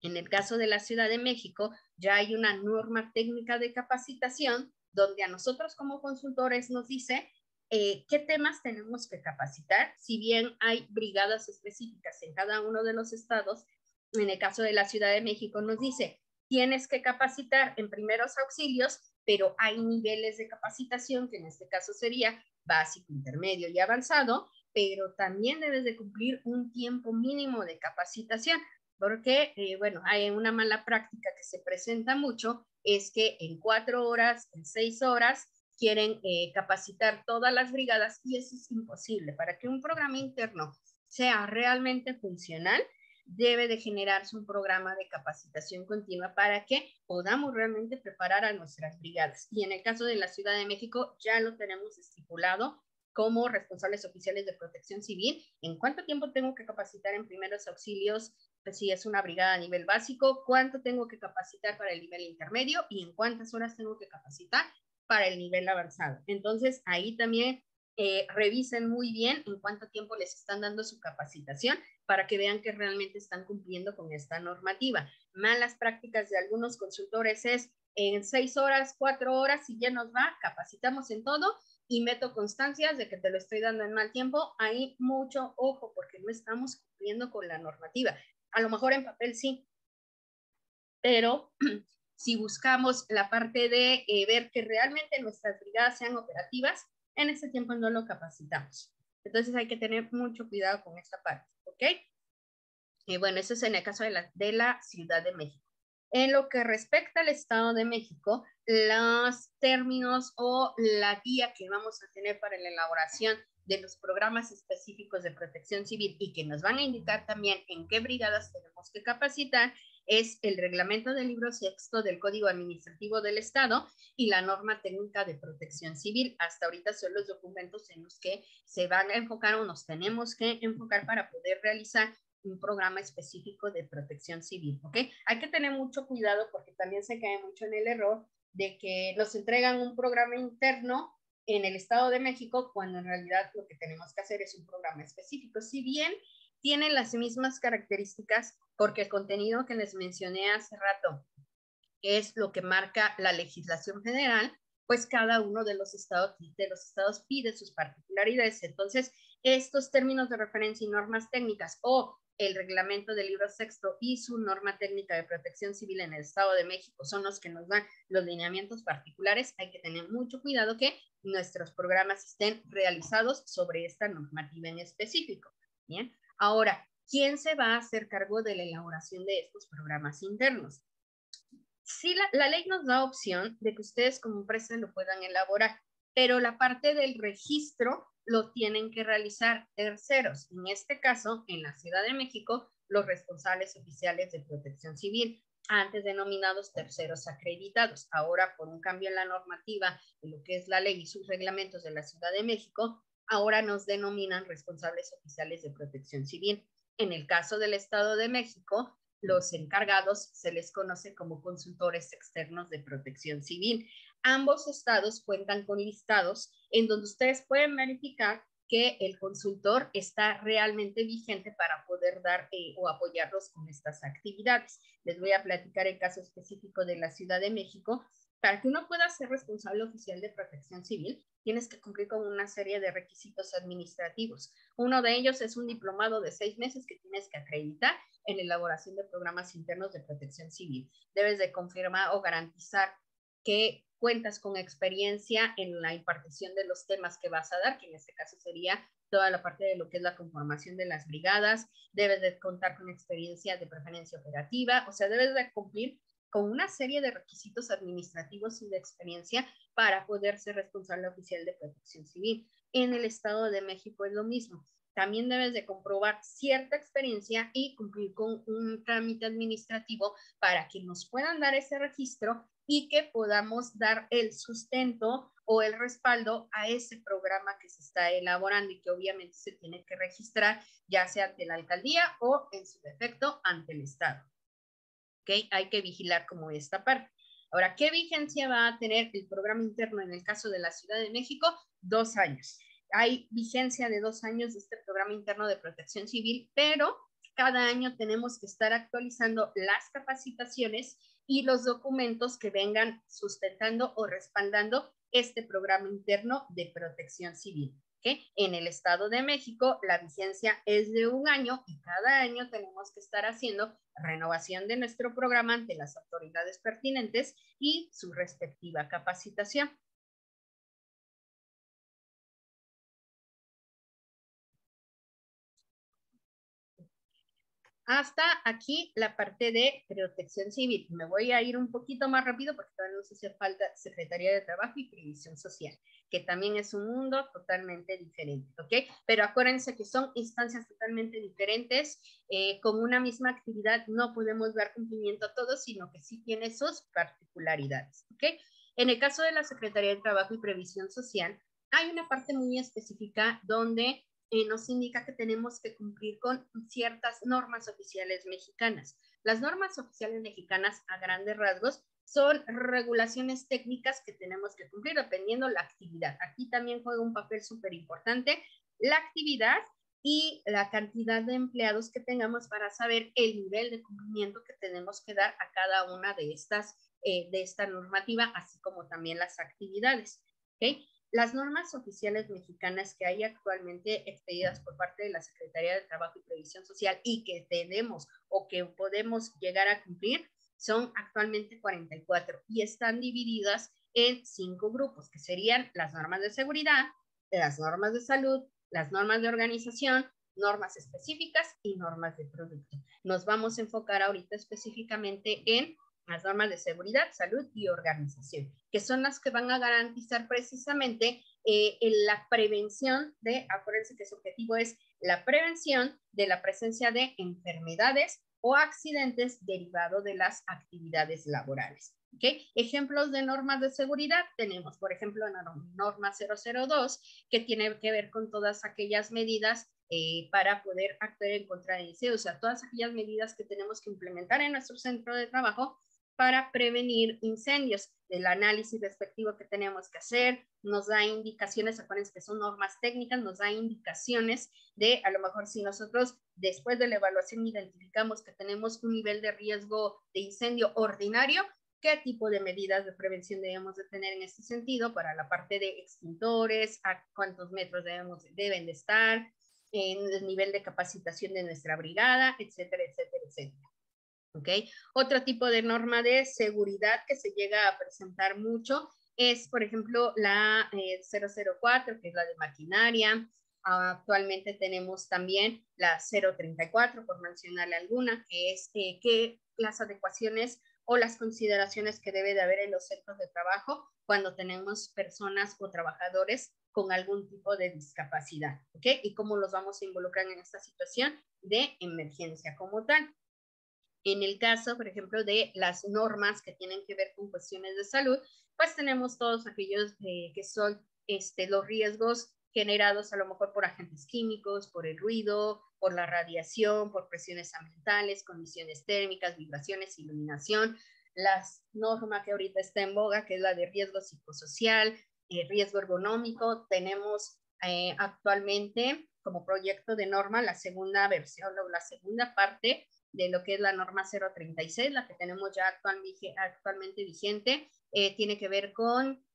en el caso de la Ciudad de México, ya hay una norma técnica de capacitación donde a nosotros como consultores nos dice qué temas tenemos que capacitar. Si bien hay brigadas específicas en cada uno de los estados, en el caso de la Ciudad de México nos dice, tienes que capacitar en primeros auxilios, pero hay niveles de capacitación, que en este caso sería básico, intermedio y avanzado, pero también debes de cumplir un tiempo mínimo de capacitación, porque, bueno, hay una mala práctica que se presenta mucho, es que en 4 horas, en 6 horas, quieren capacitar todas las brigadas y eso es imposible. Para que un programa interno sea realmente funcional, debe de generarse un programa de capacitación continua para que podamos realmente preparar a nuestras brigadas. Y en el caso de la Ciudad de México, ya lo tenemos estipulado como responsables oficiales de protección civil, en cuánto tiempo tengo que capacitar en primeros auxilios, pues si es una brigada a nivel básico, cuánto tengo que capacitar para el nivel intermedio y en cuántas horas tengo que capacitar para el nivel avanzado. Entonces, ahí también revisen muy bien en cuánto tiempo les están dando su capacitación para que vean que realmente están cumpliendo con esta normativa. Malas prácticas de algunos consultores es en 6 horas, 4 horas, si ya nos va, capacitamos en todo y meto constancias de que te lo estoy dando en mal tiempo. Ahí mucho ojo porque no estamos cumpliendo con la normativa. A lo mejor en papel sí, pero si buscamos la parte de ver que realmente nuestras brigadas sean operativas, en ese tiempo no lo capacitamos. Entonces hay que tener mucho cuidado con esta parte, ¿ok? Bueno, eso es en el caso de la Ciudad de México. En lo que respecta al Estado de México, los términos o la guía que vamos a tener para la elaboración de los programas específicos de protección civil y que nos van a indicar también en qué brigadas tenemos que capacitar es el reglamento del libro sexto del Código Administrativo del Estado y la norma técnica de protección civil. Hasta ahorita son los documentos en los que se van a enfocar o nos tenemos que enfocar para poder realizar un programa específico de protección civil, ¿ok? Hay que tener mucho cuidado porque también se cae mucho en el error de que nos entregan un programa interno en el Estado de México cuando en realidad lo que tenemos que hacer es un programa específico. Si bien tienen las mismas características, porque el contenido que les mencioné hace rato es lo que marca la legislación federal, pues cada uno de los estados pide sus particularidades. Entonces, estos términos de referencia y normas técnicas o el reglamento del libro sexto y su norma técnica de protección civil en el Estado de México son los que nos dan los lineamientos particulares. Hay que tener mucho cuidado que nuestros programas estén realizados sobre esta normativa en específico. Bien, ahora, ¿quién se va a hacer cargo de la elaboración de estos programas internos? Sí, la ley nos da opción de que ustedes como empresa lo puedan elaborar, pero la parte del registro lo tienen que realizar terceros. En este caso, en la Ciudad de México, los responsables oficiales de Protección Civil, antes denominados terceros acreditados. Ahora, por un cambio en la normativa de lo que es la ley y sus reglamentos de la Ciudad de México, ahora nos denominan responsables oficiales de Protección Civil. En el caso del Estado de México, los encargados se les conoce como consultores externos de Protección Civil. Ambos estados cuentan con listados en donde ustedes pueden verificar que el consultor está realmente vigente para poder dar o apoyarlos con estas actividades. Les voy a platicar el caso específico de la Ciudad de México. Para que uno pueda ser responsable oficial de Protección Civil, tienes que cumplir con una serie de requisitos administrativos. Uno de ellos es un diplomado de 6 meses que tienes que acreditar en la elaboración de programas internos de protección civil. Debes de confirmar o garantizar que cuentas con experiencia en la impartición de los temas que vas a dar, que en este caso sería toda la parte de lo que es la conformación de las brigadas. Debes de contar con experiencia de preferencia operativa, o sea, debes de cumplir con una serie de requisitos administrativos y de experiencia para poder ser responsable oficial de protección civil. En el Estado de México es lo mismo. También debes de comprobar cierta experiencia y cumplir con un trámite administrativo para que nos puedan dar ese registro y que podamos dar el sustento o el respaldo a ese programa que se está elaborando y que obviamente se tiene que registrar ya sea ante la alcaldía o en su defecto ante el Estado. ¿Okay? Hay que vigilar como esta parte. Ahora, ¿qué vigencia va a tener el programa interno en el caso de la Ciudad de México? 2 años. Hay vigencia de 2 años de este programa interno de protección civil, pero cada año tenemos que estar actualizando las capacitaciones y los documentos que vengan sustentando o respaldando este programa interno de protección civil. ¿Okay? En el Estado de México la vigencia es de 1 año y cada año tenemos que estar haciendo renovación de nuestro programa ante las autoridades pertinentes y su respectiva capacitación. Hasta aquí la parte de protección civil. Me voy a ir un poquito más rápido porque todavía nos hace falta Secretaría de Trabajo y Previsión Social, que también es un mundo totalmente diferente, ¿ok? Pero acuérdense que son instancias totalmente diferentes. Con una misma actividad no podemos dar cumplimiento a todos, sino que sí tiene sus particularidades, ¿ok? En el caso de la Secretaría de Trabajo y Previsión Social, hay una parte muy específica donde nos indica que tenemos que cumplir con ciertas normas oficiales mexicanas. Las normas oficiales mexicanas, a grandes rasgos, son regulaciones técnicas que tenemos que cumplir dependiendo la actividad. Aquí también juega un papel súper importante la actividad y la cantidad de empleados que tengamos para saber el nivel de cumplimiento que tenemos que dar a cada una de esta normativa, así como también las actividades. ¿Okay? Las normas oficiales mexicanas que hay actualmente expedidas por parte de la Secretaría de Trabajo y Previsión Social y que tenemos o que podemos llegar a cumplir son actualmente 44 y están divididas en 5 grupos, que serían las normas de seguridad, las normas de salud, las normas de organización, normas específicas y normas de producto. Nos vamos a enfocar ahorita específicamente en las normas de seguridad, salud y organización, que son las que van a garantizar precisamente la prevención de, acuérdense que su objetivo es la prevención de la presencia de enfermedades o accidentes derivados de las actividades laborales. ¿Okay? Ejemplos de normas de seguridad tenemos, por ejemplo, la norma 002, que tiene que ver con todas aquellas medidas para poder actuar en contra de incendios, o sea, todas aquellas medidas que tenemos que implementar en nuestro centro de trabajo para prevenir incendios. El análisis respectivo que tenemos que hacer nos da indicaciones, acuérdense que son normas técnicas, nos da indicaciones de, a lo mejor si nosotros después de la evaluación identificamos que tenemos un nivel de riesgo de incendio ordinario, qué tipo de medidas de prevención debemos de tener en este sentido para la parte de extintores, a cuántos metros deben de estar, en el nivel de capacitación de nuestra brigada, etcétera, etcétera, etcétera. ¿Okay? Otro tipo de norma de seguridad que se llega a presentar mucho es, por ejemplo, la 004, que es la de maquinaria. Actualmente tenemos también la 034, por mencionarle alguna, que es que las adecuaciones o las consideraciones que debe de haber en los centros de trabajo cuando tenemos personas o trabajadores con algún tipo de discapacidad, ¿ok? Y cómo los vamos a involucrar en esta situación de emergencia como tal. En el caso, por ejemplo, de las normas que tienen que ver con cuestiones de salud, pues tenemos todos aquellos que son los riesgos generados a lo mejor por agentes químicos, por el ruido, por la radiación, por presiones ambientales, condiciones térmicas, vibraciones, iluminación. La norma que ahorita está en boga, que es la de riesgo psicosocial, riesgo ergonómico, tenemos actualmente como proyecto de norma la segunda versión o la segunda parte de lo que es la norma 036, la que tenemos ya actualmente vigente, tiene que ver con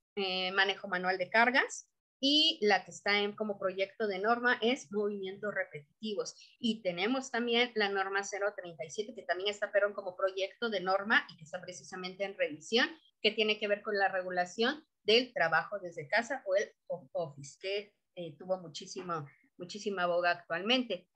manejo manual de cargas, y la que está como proyecto de norma es movimientos repetitivos. Y tenemos también la norma 037, que también está pero como proyecto de norma y que está precisamente en revisión, que tiene que ver con la regulación del trabajo desde casa o el home office, que tuvo muchísima boga actualmente.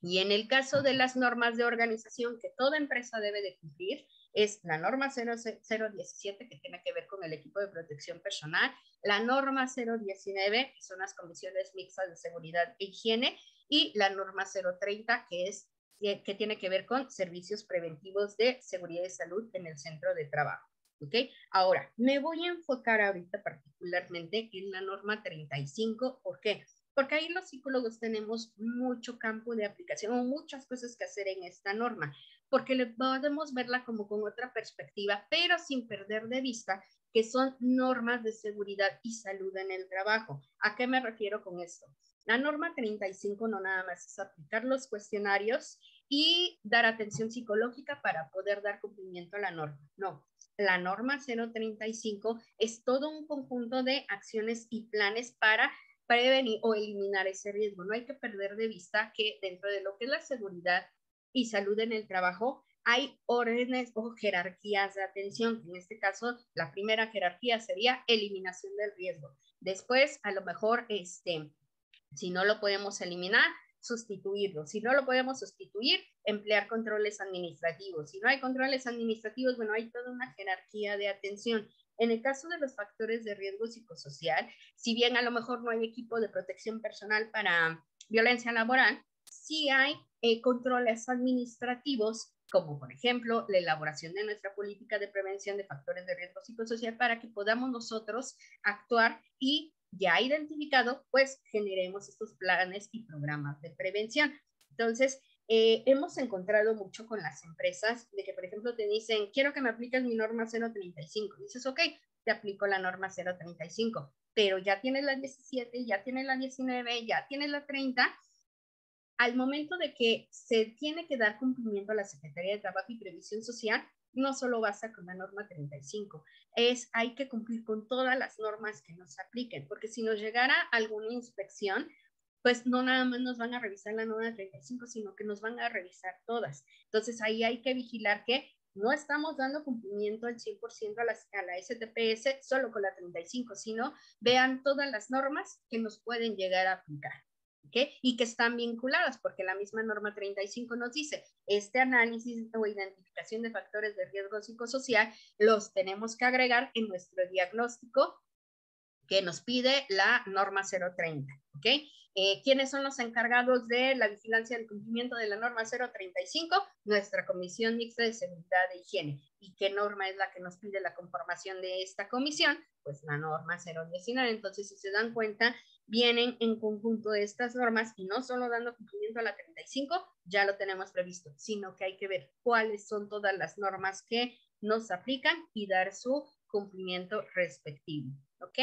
Y en el caso de las normas de organización que toda empresa debe de cumplir, es la norma 017, que tiene que ver con el equipo de protección personal, la norma 019, que son las comisiones mixtas de seguridad e higiene, y la norma 030, que tiene que ver con servicios preventivos de seguridad y salud en el centro de trabajo. ¿Ok? Ahora, me voy a enfocar ahorita particularmente en la norma 35. ¿Por qué? Porque ahí los psicólogos tenemos mucho campo de aplicación o muchas cosas que hacer en esta norma, porque podemos verla como con otra perspectiva, pero sin perder de vista que son normas de seguridad y salud en el trabajo. ¿A qué me refiero con esto? La norma 35 no nada más es aplicar los cuestionarios y dar atención psicológica para poder dar cumplimiento a la norma. No, la norma 035 es todo un conjunto de acciones y planes para prevenir o eliminar ese riesgo. No hay que perder de vista que dentro de lo que es la seguridad y salud en el trabajo hay órdenes o jerarquías de atención. En este caso, la primera jerarquía sería eliminación del riesgo. Después, a lo mejor, si no lo podemos eliminar, sustituirlo. Si no lo podemos sustituir, emplear controles administrativos. Si no hay controles administrativos, bueno, hay toda una jerarquía de atención. En el caso de los factores de riesgo psicosocial, si bien a lo mejor no hay equipo de protección personal para violencia laboral, sí hay controles administrativos, como por ejemplo la elaboración de nuestra política de prevención de factores de riesgo psicosocial para que podamos nosotros actuar y ya identificado, pues generemos estos planes y programas de prevención. Entonces, hemos encontrado mucho con las empresas de que, por ejemplo, te dicen, quiero que me apliques mi norma 035. Dices, ok, te aplico la norma 035, pero ya tienes la 17, ya tienes la 19, ya tienes la 30. Al momento de que se tiene que dar cumplimiento a la Secretaría de Trabajo y Previsión Social, no solo basta con la norma 35, hay que cumplir con todas las normas que nos apliquen, porque si nos llegara alguna inspección, pues no nada más nos van a revisar la norma 35, sino que nos van a revisar todas. Entonces ahí hay que vigilar que no estamos dando cumplimiento al 100% a la STPS solo con la 35, sino vean todas las normas que nos pueden llegar a aplicar. ¿Okay? Y que están vinculadas, porque la misma norma 35 nos dice, este análisis o identificación de factores de riesgo psicosocial los tenemos que agregar en nuestro diagnóstico que nos pide la norma 030, ¿ok? ¿Quiénes son los encargados de la vigilancia del cumplimiento de la norma 035? Nuestra Comisión Mixta de Seguridad e Higiene. ¿Y qué norma es la que nos pide la conformación de esta comisión? Pues la norma 019. Entonces, si se dan cuenta, vienen en conjunto estas normas y no solo dando cumplimiento a la 35, ya lo tenemos previsto, sino que hay que ver cuáles son todas las normas que nos aplican y dar su cumplimiento respectivo, ¿ok?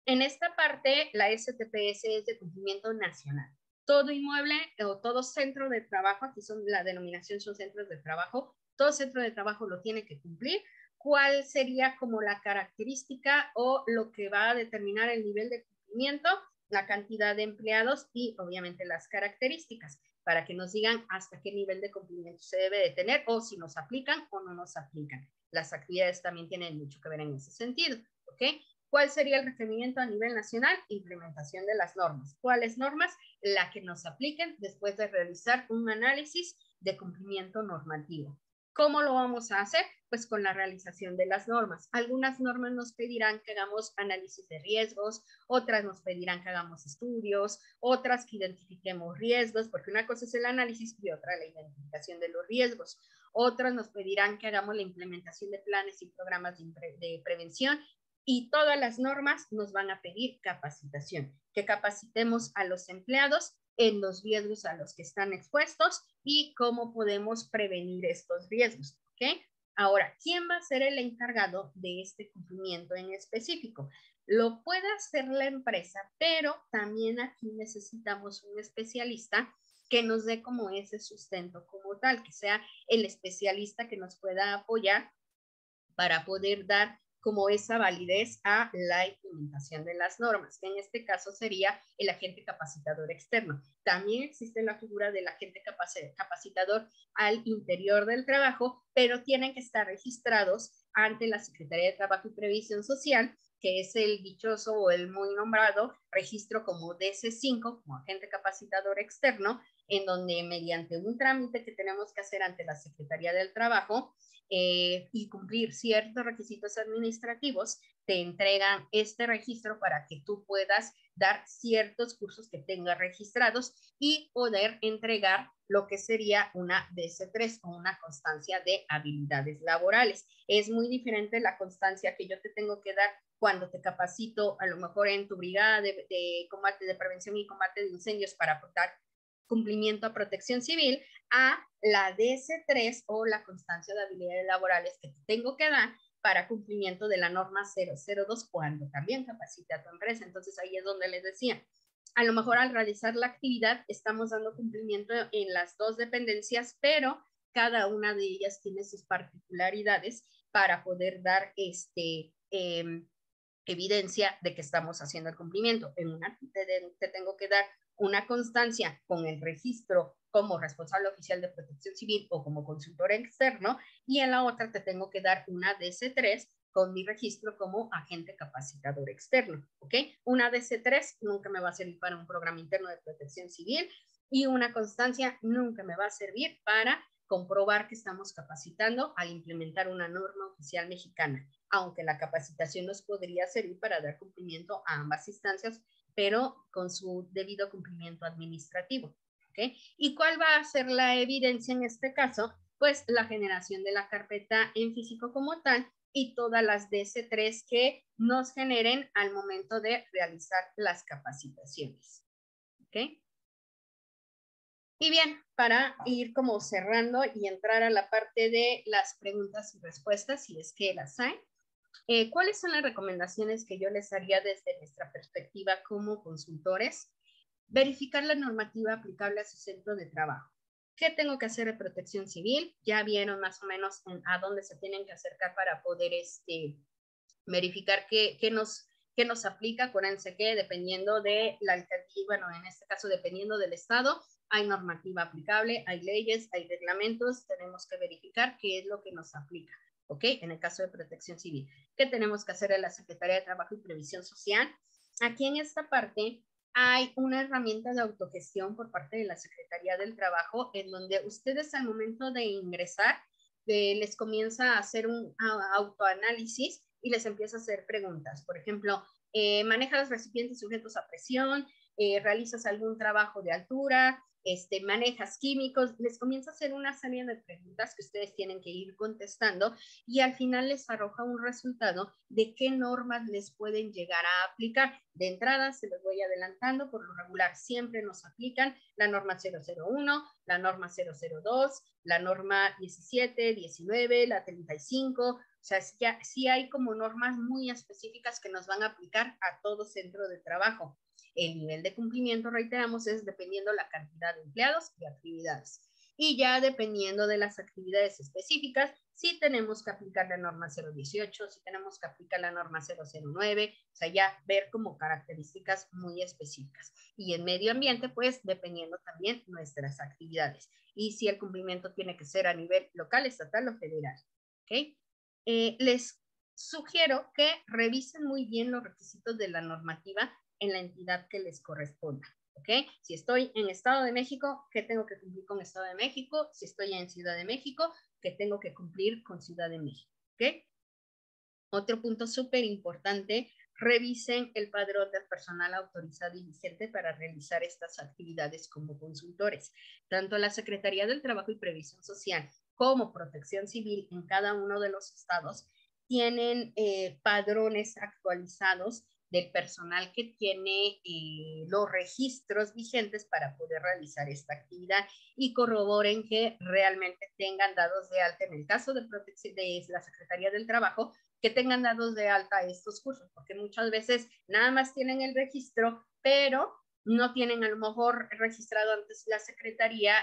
En esta parte, la STPS es de cumplimiento nacional. Todo inmueble o todo centro de trabajo, aquí son la denominación son centros de trabajo, todo centro de trabajo lo tiene que cumplir. ¿Cuál sería como la característica o lo que va a determinar el nivel de cumplimiento? La cantidad de empleados y obviamente las características, para que nos digan hasta qué nivel de cumplimiento se debe de tener o si nos aplican o no nos aplican. Las actividades también tienen mucho que ver en ese sentido, ¿ok? ¿Cuál sería el requerimiento a nivel nacional? Implementación de las normas. ¿Cuáles normas? La que nos apliquen después de realizar un análisis de cumplimiento normativo. ¿Cómo lo vamos a hacer? Pues con la realización de las normas. Algunas normas nos pedirán que hagamos análisis de riesgos, otras nos pedirán que hagamos estudios, otras que identifiquemos riesgos, porque una cosa es el análisis y otra la identificación de los riesgos. Otras nos pedirán que hagamos la implementación de planes y programas de prevención, y todas las normas nos van a pedir capacitación, que capacitemos a los empleados en los riesgos a los que están expuestos y cómo podemos prevenir estos riesgos, ¿ok? Ahora, ¿quién va a ser el encargado de este cumplimiento en específico? Lo puede hacer la empresa, pero también aquí necesitamos un especialista que nos dé como ese sustento como tal, que sea el especialista que nos pueda apoyar para poder dar como esa validez a la implementación de las normas, que en este caso sería el agente capacitador externo. También existe la figura del agente capacitador al interior del trabajo, pero tienen que estar registrados ante la Secretaría de Trabajo y Previsión Social, que es el dichoso o el muy nombrado registro como DC5, como agente capacitador externo, en donde mediante un trámite que tenemos que hacer ante la Secretaría del Trabajo, y cumplir ciertos requisitos administrativos, te entregan este registro para que tú puedas dar ciertos cursos que tengas registrados y poder entregar lo que sería una DC3 o una constancia de habilidades laborales. Es muy diferente la constancia que yo te tengo que dar cuando te capacito, a lo mejor en tu brigada de combate, de prevención y combate de incendios para aportar cumplimiento a protección civil, a la DS3 o la constancia de habilidades laborales que te tengo que dar para cumplimiento de la norma 002 cuando también capacite a tu empresa. Entonces ahí es donde les decía, a lo mejor al realizar la actividad estamos dando cumplimiento en las dos dependencias, pero cada una de ellas tiene sus particularidades para poder dar evidencia de que estamos haciendo el cumplimiento. En una te tengo que dar una constancia con el registro como responsable oficial de protección civil o como consultor externo, y en la otra te tengo que dar una DC3 con mi registro como agente capacitador externo, ¿ok? Una DC3 nunca me va a servir para un programa interno de protección civil y una constancia nunca me va a servir para comprobar que estamos capacitando al implementar una norma oficial mexicana, aunque la capacitación nos podría servir para dar cumplimiento a ambas instancias, pero con su debido cumplimiento administrativo. ¿Okay? ¿Y cuál va a ser la evidencia en este caso? Pues la generación de la carpeta en físico como tal y todas las DC3 que nos generen al momento de realizar las capacitaciones. ¿Ok? Y bien, para ir como cerrando y entrar a la parte de las preguntas y respuestas, si es que las hay, ¿cuáles son las recomendaciones que yo les haría desde nuestra perspectiva como consultores? Verificar la normativa aplicable a su centro de trabajo. ¿Qué tengo que hacer de protección civil? Ya vieron más o menos a dónde se tienen que acercar para poder verificar qué nos aplica. Acuérdense que dependiendo de la alcaldía, bueno, en este caso dependiendo del estado, hay normativa aplicable, hay leyes, hay reglamentos, tenemos que verificar qué es lo que nos aplica. ¿Ok? En el caso de protección civil. ¿Qué tenemos que hacer en la Secretaría de Trabajo y Previsión Social? Aquí en esta parte hay una herramienta de autogestión por parte de la Secretaría del Trabajo en donde ustedes al momento de ingresar les comienza a hacer un autoanálisis y les empieza a hacer preguntas. Por ejemplo, ¿manejas recipientes sujetos a presión? ¿Realizas algún trabajo de altura? ¿Manejas químicos? Les comienza a hacer una serie de preguntas que ustedes tienen que ir contestando y al final les arroja un resultado de qué normas les pueden llegar a aplicar. De entrada, se los voy adelantando, por lo regular siempre nos aplican la norma 001, la norma 002, la norma 17, 19, la 35, o sea, sí hay como normas muy específicas que nos van a aplicar a todo centro de trabajo. El nivel de cumplimiento, reiteramos, es dependiendo la cantidad de empleados y actividades. Y ya dependiendo de las actividades específicas, sí tenemos que aplicar la norma 018, sí tenemos que aplicar la norma 009, o sea, ya ver como características muy específicas. Y en medio ambiente, pues, dependiendo también nuestras actividades. Y si el cumplimiento tiene que ser a nivel local, estatal o federal. ¿Ok? Les sugiero que revisen muy bien los requisitos de la normativa en la entidad que les corresponda. ¿ok? Si estoy en Estado de México, ¿qué tengo que cumplir con Estado de México? Si estoy en Ciudad de México, ¿qué tengo que cumplir con Ciudad de México? ¿Ok? Otro punto súper importante, revisen el padrón del personal autorizado y vigente para realizar estas actividades como consultores. Tanto la Secretaría del Trabajo y Previsión Social como Protección Civil en cada uno de los estados tienen padrones actualizados del personal que tiene los registros vigentes para poder realizar esta actividad y corroboren que realmente tengan dados de alta en el caso de la Secretaría del Trabajo, que tengan dados de alta estos cursos, porque muchas veces nada más tienen el registro, pero no tienen a lo mejor registrado antes la Secretaría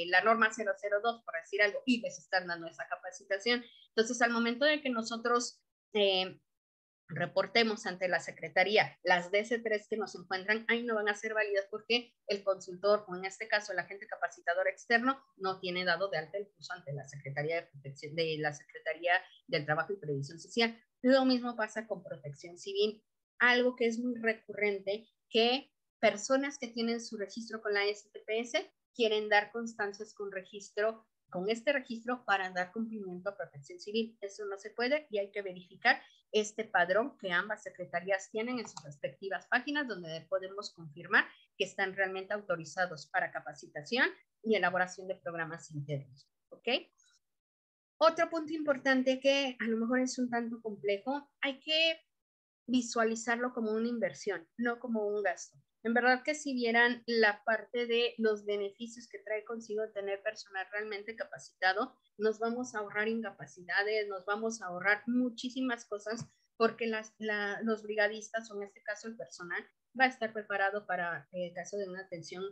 la norma 002, por decir algo, y les están dando esa capacitación. Entonces, al momento de que nosotros reportemos ante la Secretaría las DC3 que nos encuentran, ahí no van a ser válidas porque el consultor, o en este caso el agente capacitador externo, no tiene dado de alta el curso ante la Secretaría de Protección, de la Secretaría del Trabajo y Previsión Social. Lo mismo pasa con Protección Civil, algo que es muy recurrente, que personas que tienen su registro con la STPS quieren dar constancias con registro, con este registro para dar cumplimiento a Protección Civil. Eso no se puede y hay que verificar este padrón que ambas secretarías tienen en sus respectivas páginas, donde podemos confirmar que están realmente autorizados para capacitación y elaboración de programas internos. ¿Ok? Otro punto importante que a lo mejor es un tanto complejo, hay que visualizarlo como una inversión, no como un gasto. En verdad que si vieran la parte de los beneficios que trae consigo tener personal realmente capacitado, nos vamos a ahorrar incapacidades, nos vamos a ahorrar muchísimas cosas, porque los brigadistas, o en este caso el personal, va a estar preparado para el caso de una atención,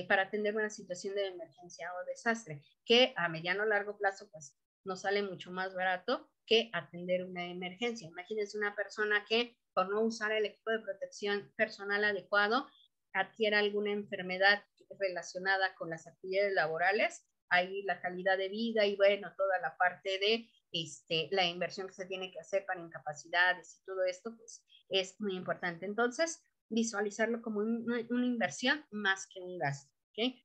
para atender una situación de emergencia o desastre, que a mediano o largo plazo pues nos sale mucho más barato que atender una emergencia. Imagínense una persona que por no usar el equipo de protección personal adecuado adquiera alguna enfermedad relacionada con las actividades laborales, ahí la calidad de vida y bueno, toda la parte de la inversión que se tiene que hacer para incapacidades y todo esto, pues es muy importante. Entonces, visualizarlo como una inversión más que un gasto. ¿Okay?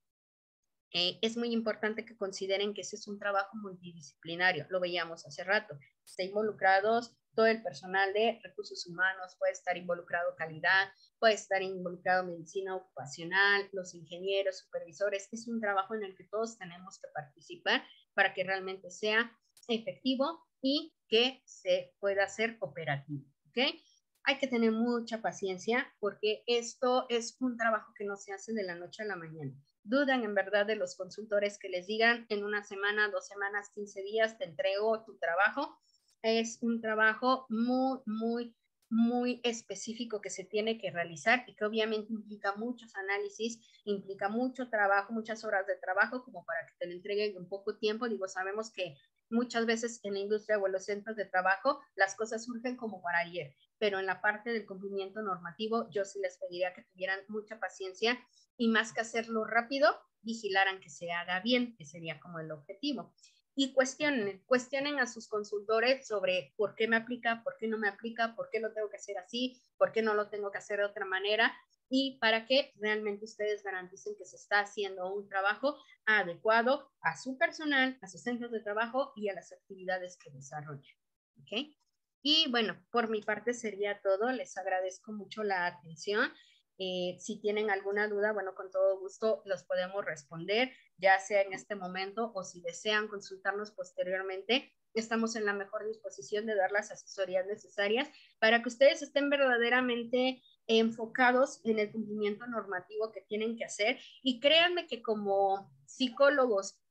Es muy importante que consideren que ese es un trabajo multidisciplinario, lo veíamos hace rato, está involucrados todo el personal de recursos humanos, puede estar involucrado calidad, puede estar involucrado medicina ocupacional, los ingenieros, supervisores, es un trabajo en el que todos tenemos que participar para que realmente sea efectivo y que se pueda hacer operativo, ¿ok? Hay que tener mucha paciencia porque esto es un trabajo que no se hace de la noche a la mañana. Dudan en verdad de los consultores que les digan en una semana, 2 semanas, 15 días te entrego tu trabajo. Es un trabajo muy específico que se tiene que realizar y que obviamente implica muchos análisis, implica mucho trabajo, muchas horas de trabajo como para que te lo entreguen en poco tiempo. Digo, sabemos que muchas veces en la industria o en los centros de trabajo las cosas surgen como para ayer, pero en la parte del cumplimiento normativo yo sí les pediría que tuvieran mucha paciencia y más que hacerlo rápido, vigilaran que se haga bien, que sería como el objetivo. Y cuestionen a sus consultores sobre por qué me aplica, por qué no me aplica, por qué lo tengo que hacer así, por qué no lo tengo que hacer de otra manera, y para que realmente ustedes garanticen que se está haciendo un trabajo adecuado a su personal, a sus centros de trabajo y a las actividades que desarrollan. ¿Ok? Y bueno, por mi parte sería todo. Les agradezco mucho la atención. Si tienen alguna duda, bueno, con todo gusto los podemos responder, ya sea en este momento o si desean consultarnos posteriormente. Estamos en la mejor disposición de dar las asesorías necesarias para que ustedes estén verdaderamente enfocados en el cumplimiento normativo que tienen que hacer. Y créanme que como psicólogos,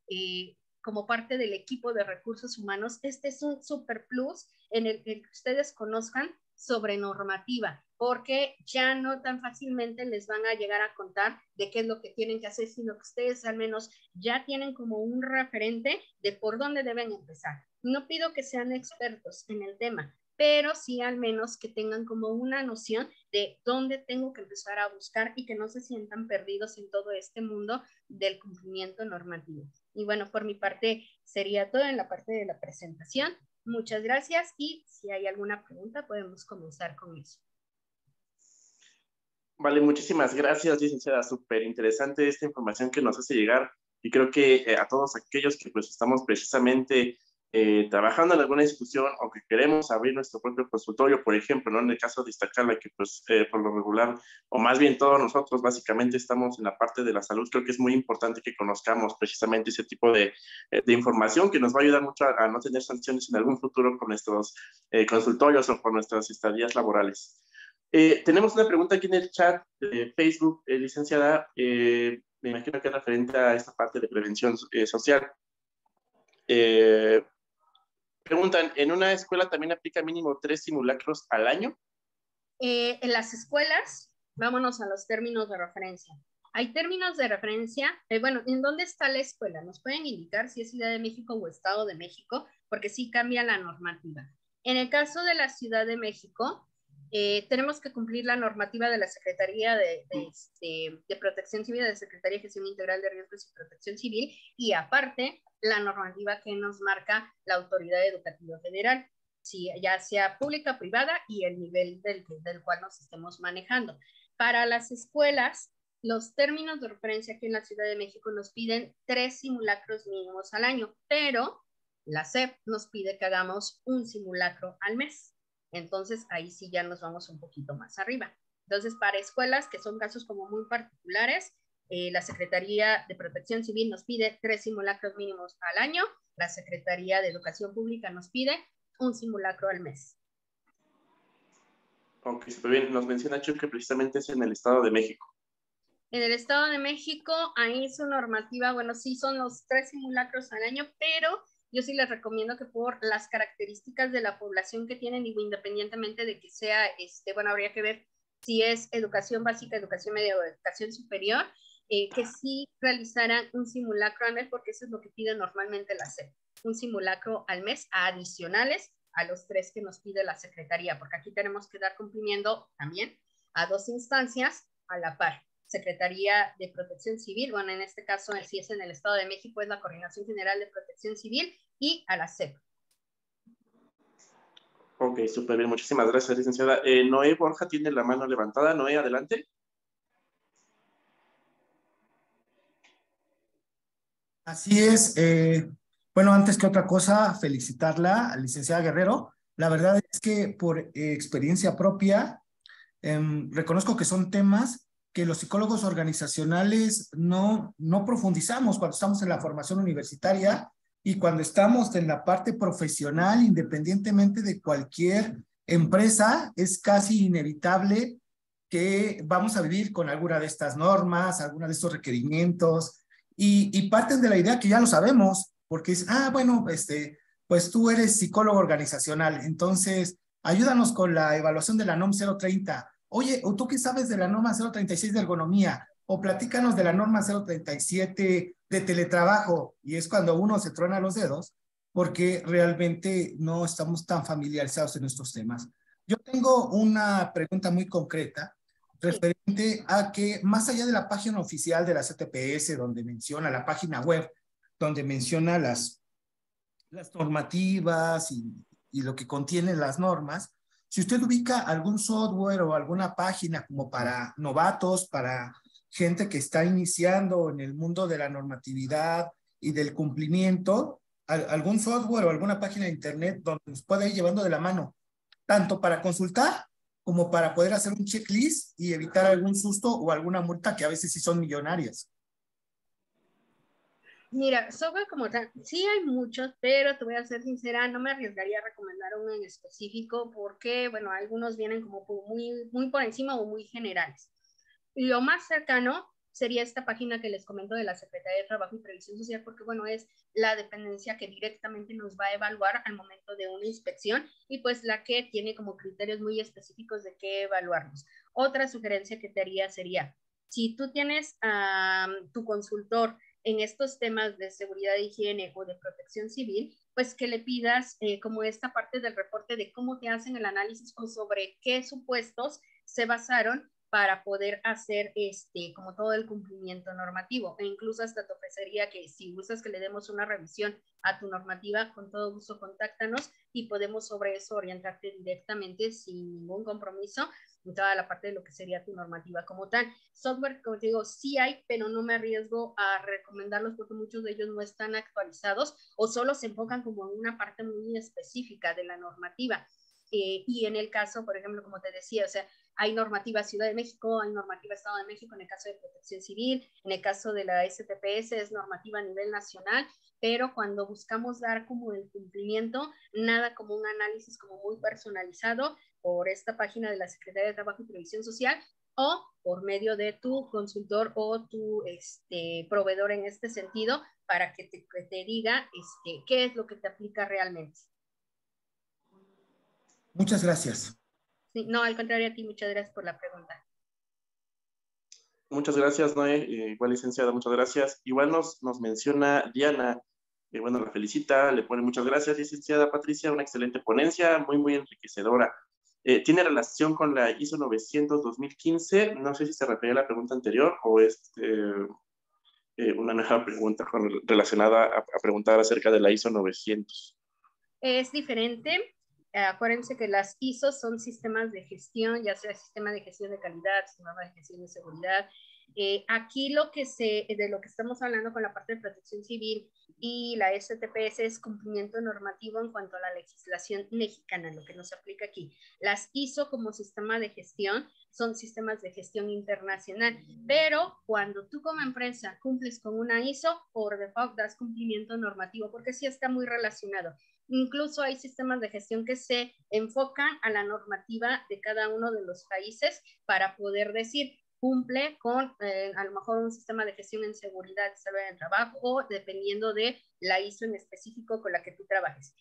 como parte del equipo de recursos humanos, este es un super plus en el que ustedes conozcan sobre normativa, porque ya no tan fácilmente les van a llegar a contar de qué es lo que tienen que hacer, sino que ustedes al menos ya tienen como un referente de por dónde deben empezar. No pido que sean expertos en el tema, pero sí al menos que tengan como una noción de dónde tengo que empezar a buscar y que no se sientan perdidos en todo este mundo del cumplimiento normativo. Y bueno, por mi parte sería todo en la parte de la presentación. Muchas gracias y si hay alguna pregunta podemos comenzar con eso. Vale, muchísimas gracias, licenciada. Súper interesante esta información que nos hace llegar y creo que a todos aquellos que pues estamos precisamente trabajando en alguna institución o que queremos abrir nuestro propio consultorio, por ejemplo, ¿no? En el caso de Iztacala, que pues por lo regular, o más bien todos nosotros básicamente estamos en la parte de la salud, creo que es muy importante que conozcamos precisamente ese tipo de información que nos va a ayudar mucho a no tener sanciones en algún futuro con nuestros consultorios o con nuestras estadías laborales. Tenemos una pregunta aquí en el chat de Facebook, licenciada. Me imagino que es referente a esta parte de prevención social. Eh, Preguntan, ¿en una escuela también aplica mínimo 3 simulacros al año? En las escuelas, vámonos a los términos de referencia. Hay términos de referencia, bueno, ¿en dónde está la escuela? ¿Nos pueden indicar si es Ciudad de México o Estado de México? Porque sí cambia la normativa. En el caso de la Ciudad de México, tenemos que cumplir la normativa de la Secretaría de Protección Civil, de la Secretaría de Gestión Integral de Riesgos y Protección Civil, y aparte, la normativa que nos marca la Autoridad Educativa Federal, si ya sea pública, privada y el nivel del cual nos estemos manejando. Para las escuelas, los términos de referencia aquí en la Ciudad de México nos piden 3 simulacros mínimos al año, pero la SEP nos pide que hagamos un simulacro al mes. Entonces, ahí sí ya nos vamos un poquito más arriba. Entonces, para escuelas que son casos como muy particulares, la Secretaría de Protección Civil nos pide 3 simulacros mínimos al año, la Secretaría de Educación Pública nos pide un simulacro al mes. Ok, súper bien. Nos menciona Chuck que precisamente es en el Estado de México. En el Estado de México, ahí su normativa, bueno, sí son los 3 simulacros al año, pero yo sí les recomiendo que por las características de la población que tienen, digo, independientemente de que sea, bueno, habría que ver si es educación básica, educación media o educación superior, que sí realizaran un simulacro al mes, porque eso es lo que pide normalmente la SEP, un simulacro al mes adicionales a los 3 que nos pide la Secretaría, porque aquí tenemos que dar cumplimiento también a 2 instancias a la par. Secretaría de Protección Civil, bueno, en este caso, si es en el Estado de México, es la Coordinación General de Protección Civil, y a la SEP. Ok, súper bien. Muchísimas gracias, licenciada. Noé Borja tiene la mano levantada. Noé, adelante. Así es. Bueno, antes que otra cosa, felicitarla, licenciada Guerrero. La verdad es que por experiencia propia, reconozco que son temas que los psicólogos organizacionales no profundizamos cuando estamos en la formación universitaria y cuando estamos en la parte profesional, independientemente de cualquier empresa, es casi inevitable que vamos a vivir con alguna de estas normas, alguna de estos requerimientos y parten de la idea que ya lo sabemos, porque es, bueno, pues tú eres psicólogo organizacional, entonces ayúdanos con la evaluación de la NOM 030. Oye, ¿o tú qué sabes de la norma 036 de ergonomía? O platícanos de la norma 037 de teletrabajo. Y es cuando uno se truena los dedos porque realmente no estamos tan familiarizados en estos temas. Yo tengo una pregunta muy concreta referente a que más allá de la página oficial de la CTPS, donde menciona la página web, donde menciona las normativas y lo que contienen las normas, si usted ubica algún software o alguna página como para novatos, para gente que está iniciando en el mundo de la normatividad y del cumplimiento, algún software o alguna página de internet donde nos pueda ir llevando de la mano, tanto para consultar como para poder hacer un checklist y evitar algún susto o alguna multa que a veces sí son millonarias. Mira, software como tal, sí hay muchos, pero te voy a ser sincera, no me arriesgaría a recomendar uno en específico porque, bueno, algunos vienen como muy por encima o muy generales. Lo más cercano sería esta página que les comento de la Secretaría de Trabajo y Previsión Social, porque, bueno, es la dependencia que directamente nos va a evaluar al momento de una inspección y pues la que tiene como criterios muy específicos de qué evaluarnos. Otra sugerencia que te haría sería, si tú tienes tu consultor en estos temas de seguridad, higiene o de protección civil, pues que le pidas como esta parte del reporte de cómo te hacen el análisis o sobre qué supuestos se basaron para poder hacer como todo el cumplimiento normativo. E incluso hasta te ofrecería que si gustas que le demos una revisión a tu normativa, con todo gusto contáctanos y podemos sobre eso orientarte directamente sin ningún compromiso en toda la parte de lo que sería tu normativa como tal. Software, como te digo, sí hay, pero no me arriesgo a recomendarlos porque muchos de ellos no están actualizados o solo se enfocan como en una parte muy específica de la normativa. Y en el caso, por ejemplo, como te decía, o sea, hay normativa Ciudad de México, hay normativa Estado de México en el caso de protección civil, en el caso de la STPS es normativa a nivel nacional, pero cuando buscamos dar como el cumplimiento, nada como un análisis como muy personalizado por esta página de la Secretaría de Trabajo y Previsión Social o por medio de tu consultor o tu proveedor en este sentido para que te diga qué es lo que te aplica realmente. Muchas gracias. Sí, no, al contrario a ti, muchas gracias por la pregunta. Muchas gracias, Noé. Igual, licenciada, muchas gracias. Igual nos menciona Diana, bueno, la felicita, le pone muchas gracias, licenciada Patricia, una excelente ponencia, muy, muy enriquecedora. ¿Tiene relación con la ISO 900-2015? No sé si se refería a la pregunta anterior o es una nueva pregunta relacionada a preguntar acerca de la ISO 900. Es diferente. Acuérdense que las ISO son sistemas de gestión, ya sea sistema de gestión de calidad, sistema de gestión de seguridad. Aquí de lo que estamos hablando con la parte de protección civil y la STPS es cumplimiento normativo en cuanto a la legislación mexicana, lo que nos aplica aquí. Las ISO como sistema de gestión son sistemas de gestión internacional, pero cuando tú como empresa cumples con una ISO, por default das cumplimiento normativo, porque sí está muy relacionado. Incluso hay sistemas de gestión que se enfocan a la normativa de cada uno de los países para poder decir, cumple con a lo mejor un sistema de gestión en seguridad y salud en el trabajo o dependiendo de la ISO en específico con la que tú trabajes.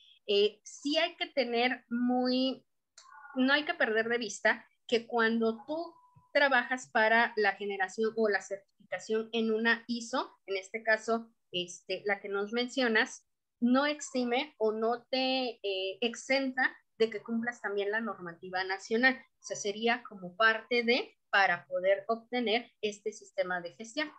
Sí hay que tener no hay que perder de vista que cuando tú trabajas para la generación o la certificación en una ISO, en este caso la que nos mencionas, no exime o no te exenta de que cumplas también la normativa nacional. O sea, sería como parte para poder obtener este sistema de gestión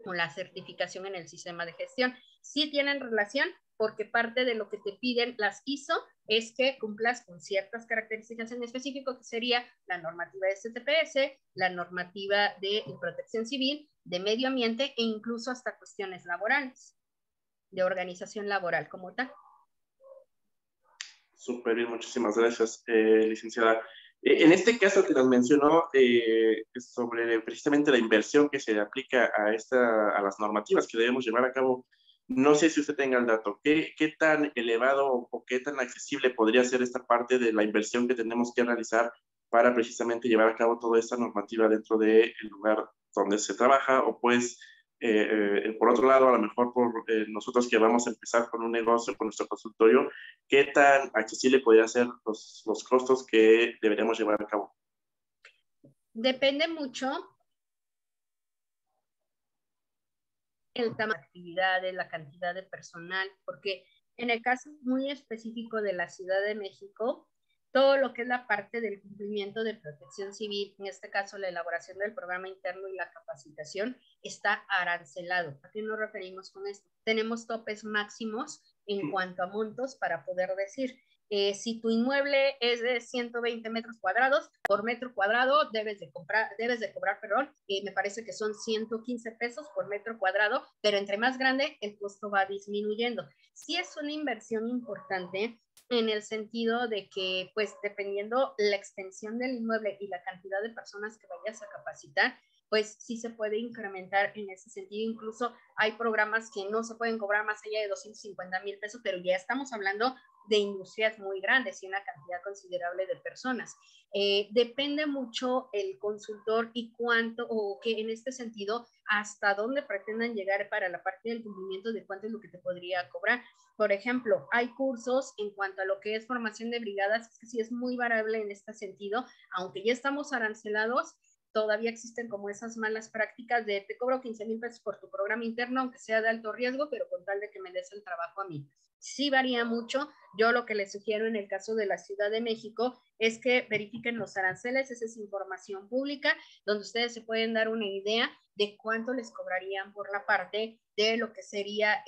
o la certificación en el sistema de gestión. Sí tienen relación porque parte de lo que te piden las ISO es que cumplas con ciertas características en específico, que sería la normativa de STPS, la normativa de protección civil, de medio ambiente e incluso hasta cuestiones laborales, de organización laboral como tal. Súper bien, muchísimas gracias, licenciada. En este caso que nos mencionó sobre precisamente la inversión que se aplica a las normativas que debemos llevar a cabo, no sé si usted tenga el dato. ¿Qué tan elevado o qué tan accesible podría ser esta parte de la inversión que tenemos que realizar para precisamente llevar a cabo toda esta normativa dentro del lugar donde se trabaja? O pues, por otro lado, a lo mejor por nosotros que vamos a empezar con un negocio, con nuestro consultorio, ¿qué tan accesible podrían ser los costos que deberíamos llevar a cabo? Depende mucho el tamaño de actividades, la cantidad de personal, porque en el caso muy específico de la Ciudad de México, todo lo que es la parte del cumplimiento de protección civil, en este caso la elaboración del programa interno y la capacitación, está arancelado. ¿A qué nos referimos con esto? Tenemos topes máximos en cuanto a montos para poder decir, si tu inmueble es de 120 metros cuadrados, por metro cuadrado debes de cobrar, me parece que son 115 pesos por metro cuadrado, pero entre más grande el costo va disminuyendo. Sí es una inversión importante en el sentido de que, pues, dependiendo la extensión del inmueble y la cantidad de personas que vayas a capacitar, pues sí se puede incrementar en ese sentido. Incluso hay programas que no se pueden cobrar más allá de 250,000 pesos, pero ya estamos hablando de industrias muy grandes y una cantidad considerable de personas. Depende mucho el consultor y cuánto, o que en este sentido, hasta dónde pretendan llegar para la parte del cumplimiento de cuánto es lo que te podría cobrar. Por ejemplo, hay cursos en cuanto a lo que es formación de brigadas, que sí es muy variable en este sentido, aunque ya estamos arancelados, todavía existen como esas malas prácticas de te cobro 15,000 pesos por tu programa interno, aunque sea de alto riesgo, pero con tal de que me des el trabajo a mí. Sí varía mucho. Yo lo que les sugiero en el caso de la Ciudad de México es que verifiquen los aranceles, esa es información pública, donde ustedes se pueden dar una idea de cuánto les cobrarían por la parte de lo que sería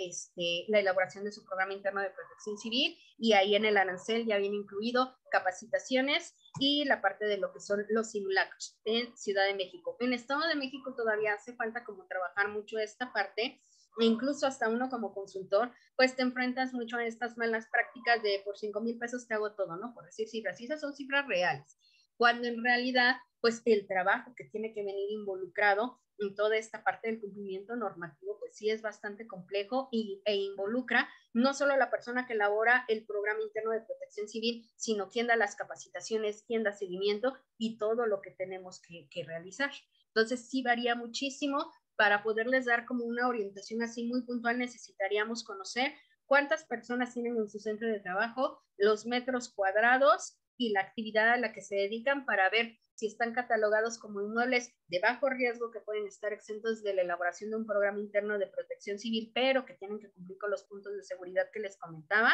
la elaboración de su programa interno de protección civil, y ahí en el arancel ya viene incluido capacitaciones y la parte de lo que son los simulacros en Ciudad de México. En Estado de México todavía hace falta como trabajar mucho esta parte, e incluso hasta uno como consultor, pues te enfrentas mucho a estas malas prácticas de por 5,000 pesos te hago todo, ¿no? Por decir cifras, y esas son cifras reales, cuando en realidad, pues el trabajo que tiene que venir involucrado en toda esta parte del cumplimiento normativo, pues sí es bastante complejo e involucra no solo a la persona que elabora el programa interno de protección civil, sino quien da las capacitaciones, quien da seguimiento y todo lo que tenemos que realizar. Entonces sí varía muchísimo. Para poderles dar como una orientación así muy puntual, necesitaríamos conocer cuántas personas tienen en su centro de trabajo, los metros cuadrados y la actividad a la que se dedican, para ver si están catalogados como inmuebles de bajo riesgo que pueden estar exentos de la elaboración de un programa interno de protección civil, pero que tienen que cumplir con los puntos de seguridad que les comentaba,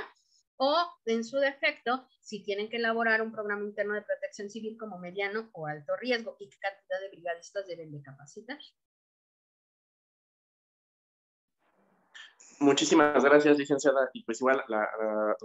o en su defecto, si tienen que elaborar un programa interno de protección civil como mediano o alto riesgo, y qué cantidad de brigadistas deben de capacitar. Muchísimas gracias, licenciada. Y pues igual la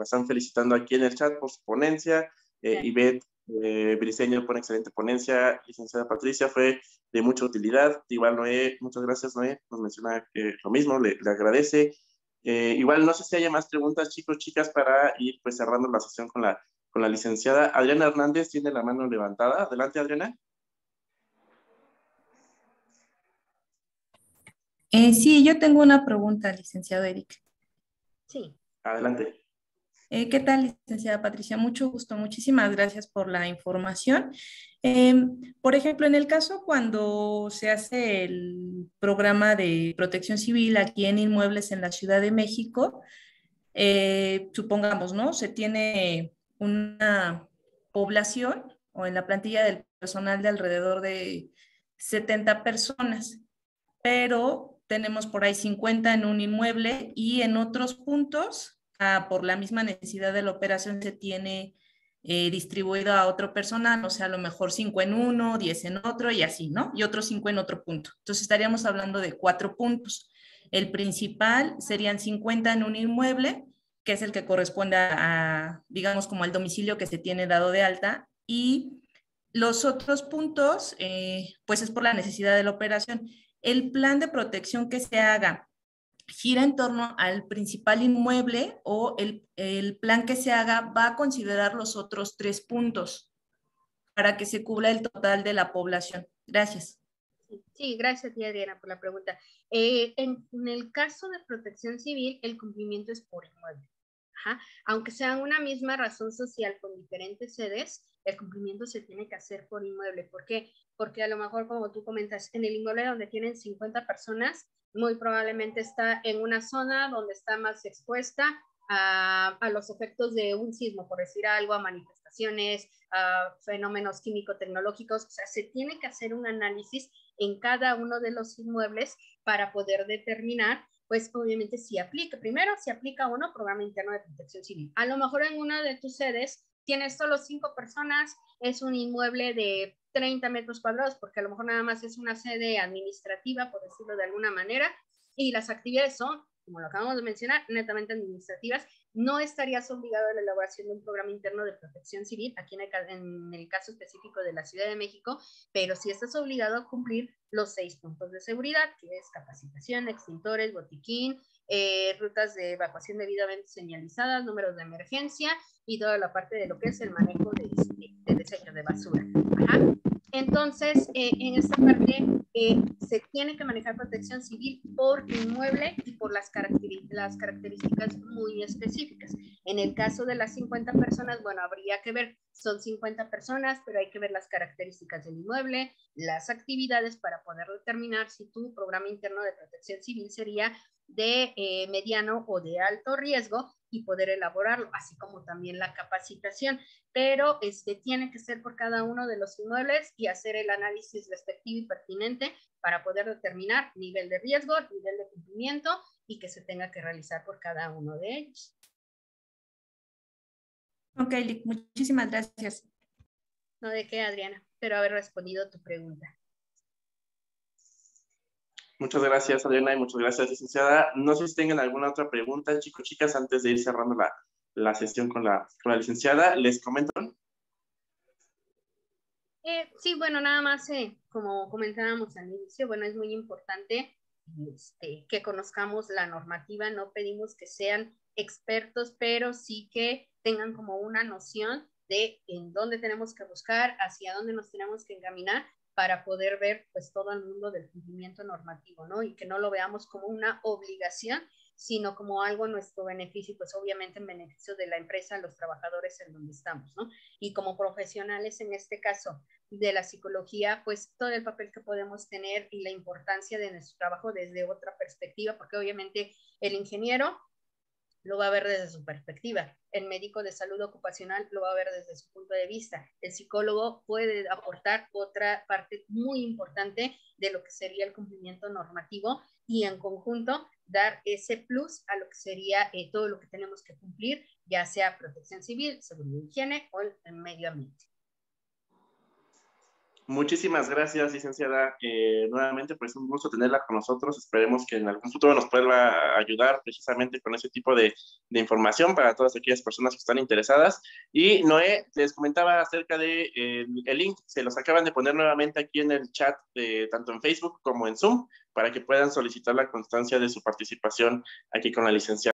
están felicitando aquí en el chat por su ponencia. Ivette Briceño por excelente ponencia. Licenciada Patricia, fue de mucha utilidad. Igual Noé, muchas gracias, Noé. Nos menciona lo mismo, le agradece. Igual no sé si haya más preguntas, chicos, chicas, para ir pues cerrando la sesión con la licenciada. Adriana Hernández tiene la mano levantada. Adelante, Adriana. Sí, yo tengo una pregunta, licenciado Eric. Sí. Adelante. ¿Qué tal, licenciada Patricia? Mucho gusto, muchísimas gracias por la información. Por ejemplo, en el caso cuando se hace el programa de protección civil aquí en inmuebles en la Ciudad de México, supongamos, ¿no? Se tiene una población o en la plantilla del personal de alrededor de 70 personas, pero tenemos por ahí 50 en un inmueble y en otros puntos, por la misma necesidad de la operación, se tiene distribuido a otro personal, o sea, a lo mejor 5 en uno, 10 en otro y así, ¿no? Y otros 5 en otro punto. Entonces estaríamos hablando de 4 puntos. El principal serían 50 en un inmueble, que es el que corresponde digamos, como al domicilio que se tiene dado de alta, y los otros puntos, pues es por la necesidad de la operación. El plan de protección que se haga gira en torno al principal inmueble, o el plan que se haga va a considerar los otros 3 puntos para que se cubra el total de la población. Gracias. Sí, gracias a ti, Adriana, por la pregunta. En el caso de protección civil, el cumplimiento es por inmueble. Ajá. Aunque sean una misma razón social con diferentes sedes, el cumplimiento se tiene que hacer por inmueble. ¿Por qué? Porque a lo mejor, como tú comentas, en el inmueble donde tienen 50 personas, muy probablemente está en una zona donde está más expuesta a los efectos de un sismo, por decir algo, a manifestaciones, a fenómenos químico-tecnológicos. O sea, se tiene que hacer un análisis en cada uno de los inmuebles para poder determinar, pues obviamente si aplica, primero si aplica o no programa interno de protección civil. A lo mejor en una de tus sedes tienes solo 5 personas, es un inmueble de 30 metros cuadrados, porque a lo mejor nada más es una sede administrativa, por decirlo de alguna manera, y las actividades son, como lo acabamos de mencionar, netamente administrativas. No estarías obligado a la elaboración de un programa interno de protección civil, aquí en el caso específico de la Ciudad de México, pero sí estás obligado a cumplir los 6 puntos de seguridad, que es capacitación, extintores, botiquín, rutas de evacuación debidamente señalizadas, números de emergencia y toda la parte de lo que es el manejo de desecho de basura. Ajá. Entonces, en esta parte se tiene que manejar protección civil por inmueble y por las características muy específicas. En el caso de las 50 personas, bueno, habría que ver, son 50 personas, pero hay que ver las características del inmueble, las actividades para poder determinar si tu programa interno de protección civil sería de mediano o de alto riesgo y poder elaborarlo, así como también la capacitación, pero tiene que ser por cada uno de los inmuebles y hacer el análisis respectivo y pertinente para poder determinar nivel de riesgo, nivel de cumplimiento y que se tenga que realizar por cada uno de ellos. Ok, Lic, muchísimas gracias. No de qué, Adriana, espero haber respondido tu pregunta. Muchas gracias, Adriana, y muchas gracias, licenciada. No sé si tengan alguna otra pregunta, chicos, chicas, antes de ir cerrando la sesión con la licenciada. ¿Les comento? Sí, bueno, nada más, como comentábamos al inicio, bueno, es muy importante que conozcamos la normativa, no pedimos que sean expertos, pero sí que tengan como una noción de en dónde tenemos que buscar, hacia dónde nos tenemos que encaminar para poder ver pues todo el mundo del cumplimiento normativo, ¿no? Y que no lo veamos como una obligación, sino como algo en nuestro beneficio, pues obviamente en beneficio de la empresa, los trabajadores en donde estamos, ¿no? Y como profesionales en este caso de la psicología, pues todo el papel que podemos tener y la importancia de nuestro trabajo desde otra perspectiva, porque obviamente el ingeniero lo va a ver desde su perspectiva, el médico de salud ocupacional lo va a ver desde su punto de vista, el psicólogo puede aportar otra parte muy importante de lo que sería el cumplimiento normativo y en conjunto dar ese plus a lo que sería todo lo que tenemos que cumplir, ya sea protección civil, seguridad y higiene o el medio ambiente. Muchísimas gracias, licenciada. Nuevamente, pues un gusto tenerla con nosotros. Esperemos que en algún futuro nos pueda ayudar precisamente con ese tipo de información para todas aquellas personas que están interesadas. Y Noé, les comentaba acerca de el link, se los acaban de poner nuevamente aquí en el chat, tanto en Facebook como en Zoom, para que puedan solicitar la constancia de su participación aquí con la licenciada.